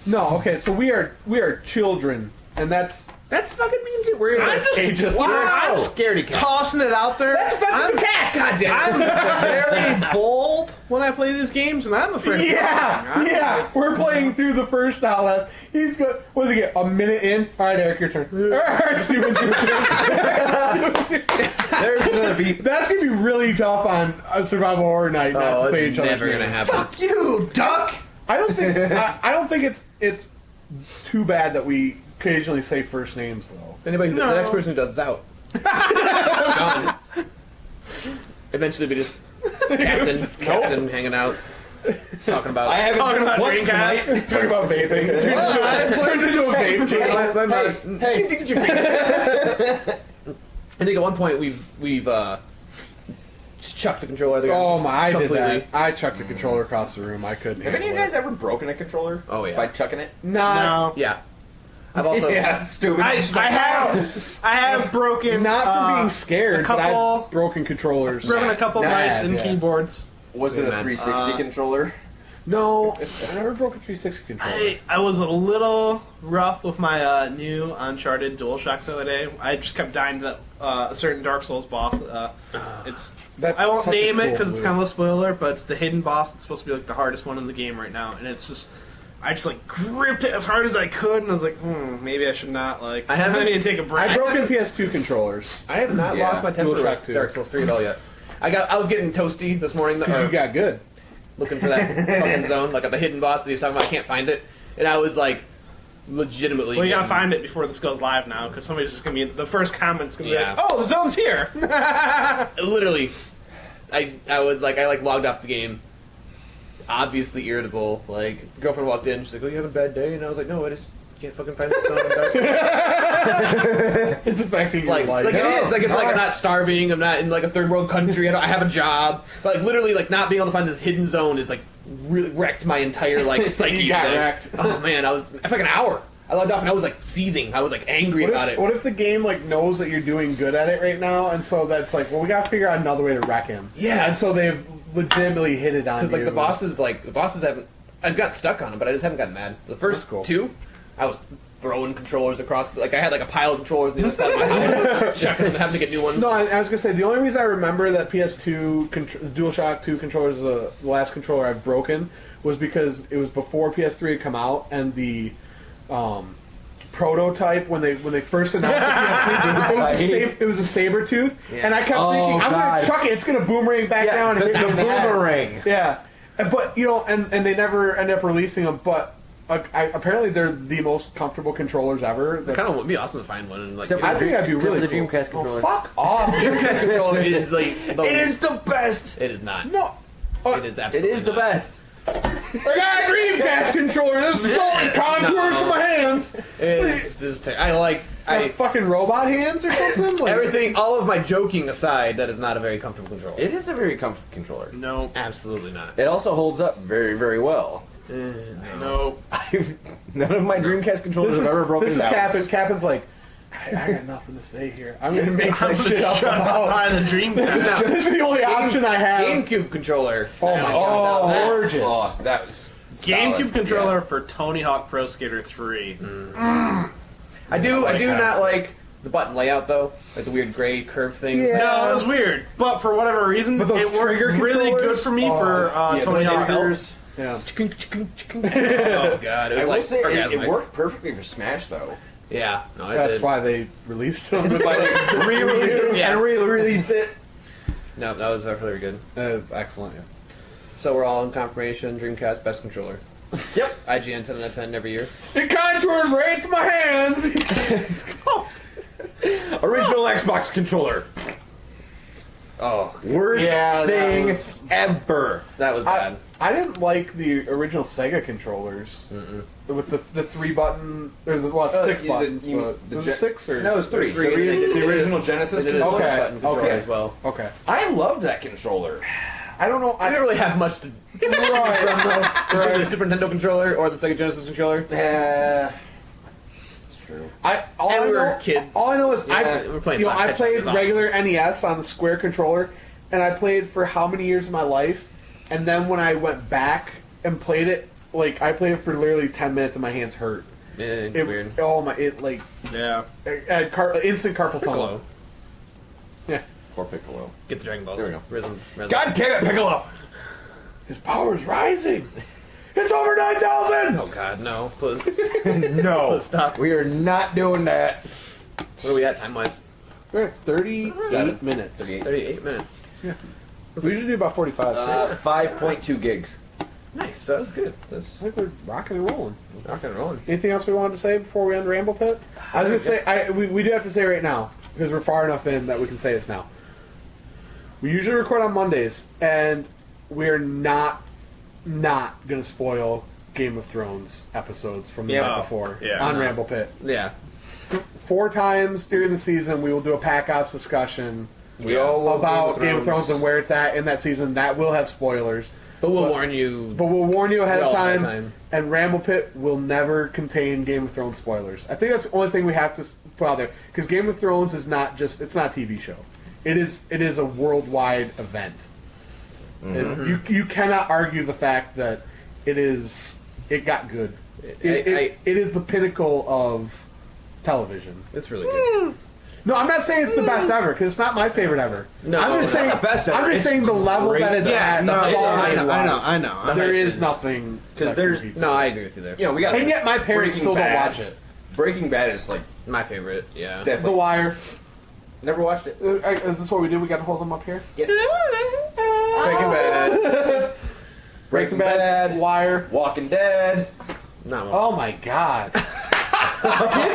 [SPEAKER 2] No, okay, so we are children, and that's
[SPEAKER 1] fucking mean too. We're
[SPEAKER 4] I'm just
[SPEAKER 2] ageist.
[SPEAKER 4] I'm
[SPEAKER 1] scaredy cat.
[SPEAKER 4] tossing it out there.
[SPEAKER 2] That's offensive to cats.
[SPEAKER 1] God damn it.
[SPEAKER 4] I'm very bold when I play these games, and I'm afraid. of something.
[SPEAKER 2] Yeah. We're playing through the first Outlast. He's got what does he get? A minute in. All right, Eric, your turn. All right, Steven, your turn.
[SPEAKER 3] There's another beat.
[SPEAKER 2] That's gonna be really tough on a survival horror night. Not to say
[SPEAKER 1] it's
[SPEAKER 2] each other's
[SPEAKER 1] never gonna
[SPEAKER 2] names.
[SPEAKER 1] happen.
[SPEAKER 4] Fuck you, duck.
[SPEAKER 2] I don't think. I don't think it's too bad that we occasionally say first names though.
[SPEAKER 1] Anybody,
[SPEAKER 4] No.
[SPEAKER 1] the next person who does is out. Gone. Eventually, we just captain hanging out, talking about.
[SPEAKER 3] I haven't
[SPEAKER 4] Talking about
[SPEAKER 3] once
[SPEAKER 4] Dreamcast.
[SPEAKER 3] tonight.
[SPEAKER 2] Talking about vaping. Turned into a vape channel.
[SPEAKER 3] Hey,
[SPEAKER 1] I think at one point we've just chucked the controller. The
[SPEAKER 2] Oh my! I did
[SPEAKER 1] completely.
[SPEAKER 2] that. I chucked the controller across the room. I couldn't.
[SPEAKER 3] have any of you
[SPEAKER 2] handle
[SPEAKER 3] guys ever broken a controller?
[SPEAKER 1] Oh, yeah.
[SPEAKER 3] By chucking it?
[SPEAKER 2] it. Nah.
[SPEAKER 4] No.
[SPEAKER 1] Yeah, I've also.
[SPEAKER 3] stupid.
[SPEAKER 4] I have broken.
[SPEAKER 2] Not for being scared,
[SPEAKER 4] a
[SPEAKER 2] but
[SPEAKER 4] couple-
[SPEAKER 2] I've broken controllers.
[SPEAKER 4] broken a couple
[SPEAKER 2] Nah,
[SPEAKER 4] mice and
[SPEAKER 2] yeah.
[SPEAKER 4] keyboards.
[SPEAKER 3] Was it a
[SPEAKER 1] Man.
[SPEAKER 3] 360 controller?
[SPEAKER 2] No, I never broke a 360 controller.
[SPEAKER 4] I was a little rough with my new Uncharted DualShock the other day. I just kept dying to that a certain Dark Souls boss. It's
[SPEAKER 2] That's
[SPEAKER 4] I won't
[SPEAKER 2] such a
[SPEAKER 4] name it
[SPEAKER 2] cool
[SPEAKER 4] because it's
[SPEAKER 2] move.
[SPEAKER 4] kind of a spoiler, but it's the hidden boss. It's supposed to be like the hardest one in the game right now, and it's just. I just like gripped it as hard as I could, and I was like, maybe I should not. Like,
[SPEAKER 1] I haven't-
[SPEAKER 4] need to take a break.
[SPEAKER 2] I've broken PS2 controllers.
[SPEAKER 1] I have not
[SPEAKER 3] Yeah.
[SPEAKER 1] lost my temper
[SPEAKER 2] DualShock
[SPEAKER 1] with
[SPEAKER 2] 2.
[SPEAKER 1] Dark Souls 3 at all yet. I was getting toasty this morning.
[SPEAKER 2] Because you got good.
[SPEAKER 1] Looking for that fucking zone, like at the hidden boss that he was talking about. I can't find it, and I was like, legitimately.
[SPEAKER 4] Well, you gotta
[SPEAKER 1] getting-
[SPEAKER 4] find it before this goes live now, because somebody's just gonna be the first comment's gonna be
[SPEAKER 1] Yeah.
[SPEAKER 4] like, "Oh, the zone's here."
[SPEAKER 1] Literally, I was like, I logged off the game, obviously irritable. Like, girlfriend walked in, she's like, "Oh, you having a bad day?" And I was like, "No, I just can't fucking find the sun."
[SPEAKER 2] It's affecting your
[SPEAKER 1] Like
[SPEAKER 2] life.
[SPEAKER 1] it is. Like, it's like I'm not starving. I'm not in like a third world country. I have a job. But, like, literally, like, not being able to find this hidden zone is like really wrecked my entire like psyche.
[SPEAKER 2] You got
[SPEAKER 1] today.
[SPEAKER 2] wrecked.
[SPEAKER 1] Oh man, I was for like an hour. I logged off and I was like seething. I was like angry about it.
[SPEAKER 2] What if the game like knows that you're doing good at it right now, and so that's like, well, we gotta figure out another way to wreck him.
[SPEAKER 1] Yeah.
[SPEAKER 2] And so they've legitimately hit it on you.
[SPEAKER 1] Because like the bosses haven't. I've got stuck on them, but I just haven't gotten mad. The first
[SPEAKER 2] That's cool.
[SPEAKER 1] two, I was throwing controllers across. Like I had like a pile of controllers on the other side of my house, just chucking them, having to get new ones.
[SPEAKER 2] No, I was gonna say the only reason I remember that PS2 DualShock 2 controller is the last controller I've broken was because it was before PS3 had come out, and the prototype when they first announced the PS3, it was a saber tooth, and I kept thinking, I'm gonna chuck it, it's gonna boomerang back down and hit me in the head.
[SPEAKER 3] boomerang.
[SPEAKER 2] Yeah, but you know, and they never end up releasing them, but. Apparently, they're the most comfortable controllers ever.
[SPEAKER 1] It kind of would be awesome to find one. And, like,
[SPEAKER 2] I think that'd be
[SPEAKER 3] Except
[SPEAKER 2] really
[SPEAKER 3] for the
[SPEAKER 2] cool.
[SPEAKER 3] Dreamcast controller.
[SPEAKER 2] Oh, fuck off!
[SPEAKER 1] Dreamcast controller is like
[SPEAKER 3] It is the best.
[SPEAKER 1] It is not.
[SPEAKER 2] No,
[SPEAKER 1] It is
[SPEAKER 3] It
[SPEAKER 1] absolutely.
[SPEAKER 3] is the
[SPEAKER 1] not.
[SPEAKER 3] best.
[SPEAKER 2] I got a Dreamcast controller. This is all contours for my hands.
[SPEAKER 1] It's just. I
[SPEAKER 2] Fucking robot hands or something. Like,
[SPEAKER 1] everything. All of my joking aside, that is not not a very comfortable controller.
[SPEAKER 3] It is a very comfortable controller.
[SPEAKER 4] No.
[SPEAKER 1] Absolutely not.
[SPEAKER 3] It also holds up very, very well.
[SPEAKER 4] No.
[SPEAKER 3] None of my Dreamcast controllers have ever broken
[SPEAKER 2] This is
[SPEAKER 3] down.
[SPEAKER 2] Captain's like, I got nothing to say here. I'm gonna make that shit up.
[SPEAKER 4] By the Dreamcast.
[SPEAKER 2] This is the only option I have.
[SPEAKER 1] GameCube controller.
[SPEAKER 2] Oh my god,
[SPEAKER 1] that-
[SPEAKER 2] gorgeous.
[SPEAKER 3] Oh, that was
[SPEAKER 4] GameCube
[SPEAKER 3] solid.
[SPEAKER 4] controller for Tony Hawk Pro Skater 3.
[SPEAKER 1] I do
[SPEAKER 4] Like
[SPEAKER 1] not
[SPEAKER 4] that.
[SPEAKER 1] like the button layout though, like the weird gray curved thing.
[SPEAKER 2] Yeah.
[SPEAKER 4] No, it was weird, but for whatever reason,
[SPEAKER 2] But those
[SPEAKER 4] it worked
[SPEAKER 2] trigger
[SPEAKER 4] really
[SPEAKER 2] controllers?
[SPEAKER 4] good for me
[SPEAKER 2] Oh,
[SPEAKER 4] for Tony Hawk.
[SPEAKER 1] fingers.
[SPEAKER 2] Yeah.
[SPEAKER 1] Oh god, it was
[SPEAKER 3] I will
[SPEAKER 1] like
[SPEAKER 3] say it
[SPEAKER 1] orgasmic.
[SPEAKER 3] worked perfectly for Smash though.
[SPEAKER 1] Yeah, no, it
[SPEAKER 2] That's
[SPEAKER 1] did.
[SPEAKER 2] why they released them.
[SPEAKER 3] Re-released it
[SPEAKER 1] Yeah.
[SPEAKER 3] and re-released it.
[SPEAKER 1] No, that was really good.
[SPEAKER 2] It's excellent. Yeah.
[SPEAKER 1] So we're all in confirmation. Dreamcast best controller.
[SPEAKER 3] Yep.
[SPEAKER 1] IGN 10 out of 10 every year.
[SPEAKER 2] It contours right to my hands.
[SPEAKER 3] Original Xbox controller.
[SPEAKER 1] Oh,
[SPEAKER 3] Worst
[SPEAKER 2] Yeah, that
[SPEAKER 3] thing
[SPEAKER 2] was-
[SPEAKER 3] ever.
[SPEAKER 1] that was bad.
[SPEAKER 2] I didn't like the original Sega controllers with the 3-button or it's 6
[SPEAKER 3] you-
[SPEAKER 2] buttons.
[SPEAKER 3] you-
[SPEAKER 2] But
[SPEAKER 3] the
[SPEAKER 2] was it
[SPEAKER 3] Jet-
[SPEAKER 2] 6 or
[SPEAKER 3] No, it was 3.
[SPEAKER 1] Three, and they did
[SPEAKER 3] The original
[SPEAKER 1] this-
[SPEAKER 3] Genesis
[SPEAKER 1] they did a
[SPEAKER 3] controller.
[SPEAKER 1] 6
[SPEAKER 2] Okay,
[SPEAKER 1] button controller
[SPEAKER 2] okay.
[SPEAKER 1] as well.
[SPEAKER 2] Okay.
[SPEAKER 3] I loved that controller.
[SPEAKER 2] I don't know.
[SPEAKER 1] I didn't really have much to get from though. The Super Nintendo controller or the Sega Genesis controller.
[SPEAKER 3] It's true.
[SPEAKER 2] All
[SPEAKER 1] And
[SPEAKER 2] I
[SPEAKER 1] we were
[SPEAKER 2] know,
[SPEAKER 1] kids.
[SPEAKER 2] All I know is
[SPEAKER 1] Yeah, we were playing Sonic
[SPEAKER 2] I
[SPEAKER 1] Hedgehog.
[SPEAKER 2] played
[SPEAKER 1] It was awesome.
[SPEAKER 2] regular NES on the Square controller, and I played for how many years of my life, and then when I went back and played it, like I played it for literally 10 minutes and my hands hurt.
[SPEAKER 1] Yeah, it's weird.
[SPEAKER 2] Oh my! It like
[SPEAKER 4] Yeah.
[SPEAKER 2] instant carpal tunnel.
[SPEAKER 1] Piccolo.
[SPEAKER 2] Yeah,
[SPEAKER 3] Poor Piccolo.
[SPEAKER 1] Get the Dragon Balls.
[SPEAKER 3] There we go.
[SPEAKER 1] Rhythm.
[SPEAKER 3] God damn it, Piccolo!
[SPEAKER 2] his power's rising. It's over 9,000.
[SPEAKER 1] Oh god, no. Please.
[SPEAKER 3] No.
[SPEAKER 1] Please stop.
[SPEAKER 3] We are not doing that.
[SPEAKER 1] What are we at time wise?
[SPEAKER 2] We're at 38 minutes.
[SPEAKER 1] 38 minutes.
[SPEAKER 2] We usually do about 45.
[SPEAKER 3] 5.2 gigs.
[SPEAKER 1] Nice. That was good. That's
[SPEAKER 2] I think we're rocking and rolling.
[SPEAKER 1] rocking and rolling.
[SPEAKER 2] Anything else we wanted to say before we end Ramble Pit? I was going to say, we do have to say right now, because we're far enough in that we can say this now. We usually record on Mondays, and we're not going to spoil Game of Thrones episodes from the night before
[SPEAKER 4] yeah.
[SPEAKER 2] on
[SPEAKER 1] No.
[SPEAKER 2] Ramble Pit.
[SPEAKER 1] Yeah.
[SPEAKER 2] 4 times during the season, we will do a Pack Ops discussion
[SPEAKER 1] We all love
[SPEAKER 2] about Game of Thrones and where it's at in that season. That will have spoilers.
[SPEAKER 1] But we'll warn you.
[SPEAKER 2] But we'll warn you ahead of
[SPEAKER 1] Well, ahead
[SPEAKER 2] time,
[SPEAKER 1] of time.
[SPEAKER 2] and Ramble Pit will never contain Game of Thrones spoilers. I think that's the only thing we have to put out there, because Game of Thrones is not it's not a TV show. It is a worldwide event. You cannot argue the fact that it got good. It is the pinnacle of television.
[SPEAKER 1] It's really good.
[SPEAKER 2] No, I'm not saying it's the best ever, because it's not my favorite ever.
[SPEAKER 1] No,
[SPEAKER 2] I'm just
[SPEAKER 1] it's
[SPEAKER 2] saying
[SPEAKER 3] not the best ever.
[SPEAKER 2] I'm just
[SPEAKER 3] It's
[SPEAKER 2] saying the level
[SPEAKER 3] great.
[SPEAKER 2] that it's
[SPEAKER 4] Yeah,
[SPEAKER 2] at.
[SPEAKER 4] no,
[SPEAKER 2] quality-wise,
[SPEAKER 4] I know.
[SPEAKER 2] There
[SPEAKER 1] It's-
[SPEAKER 2] is nothing
[SPEAKER 3] because
[SPEAKER 2] that
[SPEAKER 3] there's-
[SPEAKER 2] competes
[SPEAKER 1] No,
[SPEAKER 2] with
[SPEAKER 1] I
[SPEAKER 2] it.
[SPEAKER 1] agree with you there.
[SPEAKER 3] You know, we got.
[SPEAKER 2] And yet my parents
[SPEAKER 3] Breaking
[SPEAKER 2] still
[SPEAKER 3] Bad.
[SPEAKER 2] don't watch it.
[SPEAKER 3] Breaking Bad is like
[SPEAKER 1] My favorite, yeah.
[SPEAKER 2] The
[SPEAKER 3] definitely.
[SPEAKER 2] Wire.
[SPEAKER 3] Never watched it.
[SPEAKER 2] Is this what we do? We got to hold them up here.
[SPEAKER 1] Breaking Bad.
[SPEAKER 2] Breaking Bad, Wire.
[SPEAKER 3] Walking Dead.
[SPEAKER 1] No.
[SPEAKER 2] Oh my god! Get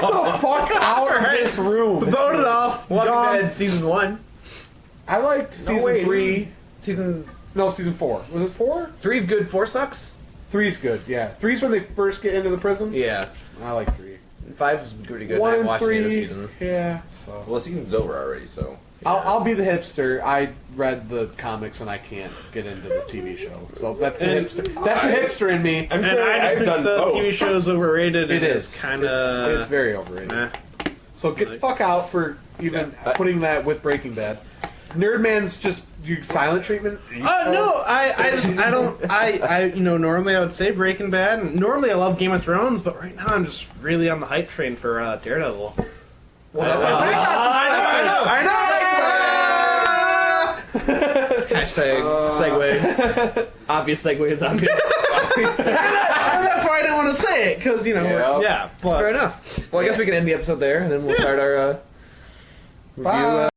[SPEAKER 2] the fuck out of this room.
[SPEAKER 1] Voted off. Walking
[SPEAKER 4] Gone.
[SPEAKER 1] Dead season 1.
[SPEAKER 2] I liked season
[SPEAKER 3] wait.
[SPEAKER 2] 3.
[SPEAKER 1] Season
[SPEAKER 2] No, season 4. Was it 4?
[SPEAKER 1] 3's good, 4 sucks?
[SPEAKER 2] 3's good, yeah. 3's when they first get into the prison.
[SPEAKER 1] Yeah.
[SPEAKER 2] I like 3.
[SPEAKER 1] 5's pretty good.
[SPEAKER 2] 1
[SPEAKER 1] I
[SPEAKER 2] and
[SPEAKER 1] watched
[SPEAKER 2] 3,
[SPEAKER 1] this season.
[SPEAKER 2] yeah. So
[SPEAKER 3] Well, the season's over already, so.
[SPEAKER 2] I'll be the hipster. I read the comics and I can't get into the TV show. So that's the hipster. That's the hipster in me.
[SPEAKER 3] I'm
[SPEAKER 4] And I just
[SPEAKER 3] I've
[SPEAKER 4] think
[SPEAKER 3] done
[SPEAKER 4] the
[SPEAKER 3] both.
[SPEAKER 4] TV show is overrated.
[SPEAKER 2] It
[SPEAKER 4] and
[SPEAKER 2] is
[SPEAKER 4] It's kind of.
[SPEAKER 2] It's very overrated.
[SPEAKER 4] Eh.
[SPEAKER 2] So get the fuck out for even putting that with Breaking Bad. Nerdman's just silent treatment.
[SPEAKER 4] No, I normally I would say Breaking Bad, and normally I love Game of Thrones, but right now I'm just really on the hype train for Daredevil.
[SPEAKER 2] Well, that's I know.
[SPEAKER 1] Hashtag segue. Obvious segue is obvious.
[SPEAKER 4] That's why I didn't want to say it, because,
[SPEAKER 1] Yeah.
[SPEAKER 4] but
[SPEAKER 1] Fair enough. Well, I guess we can end the episode there, and then we'll start our review.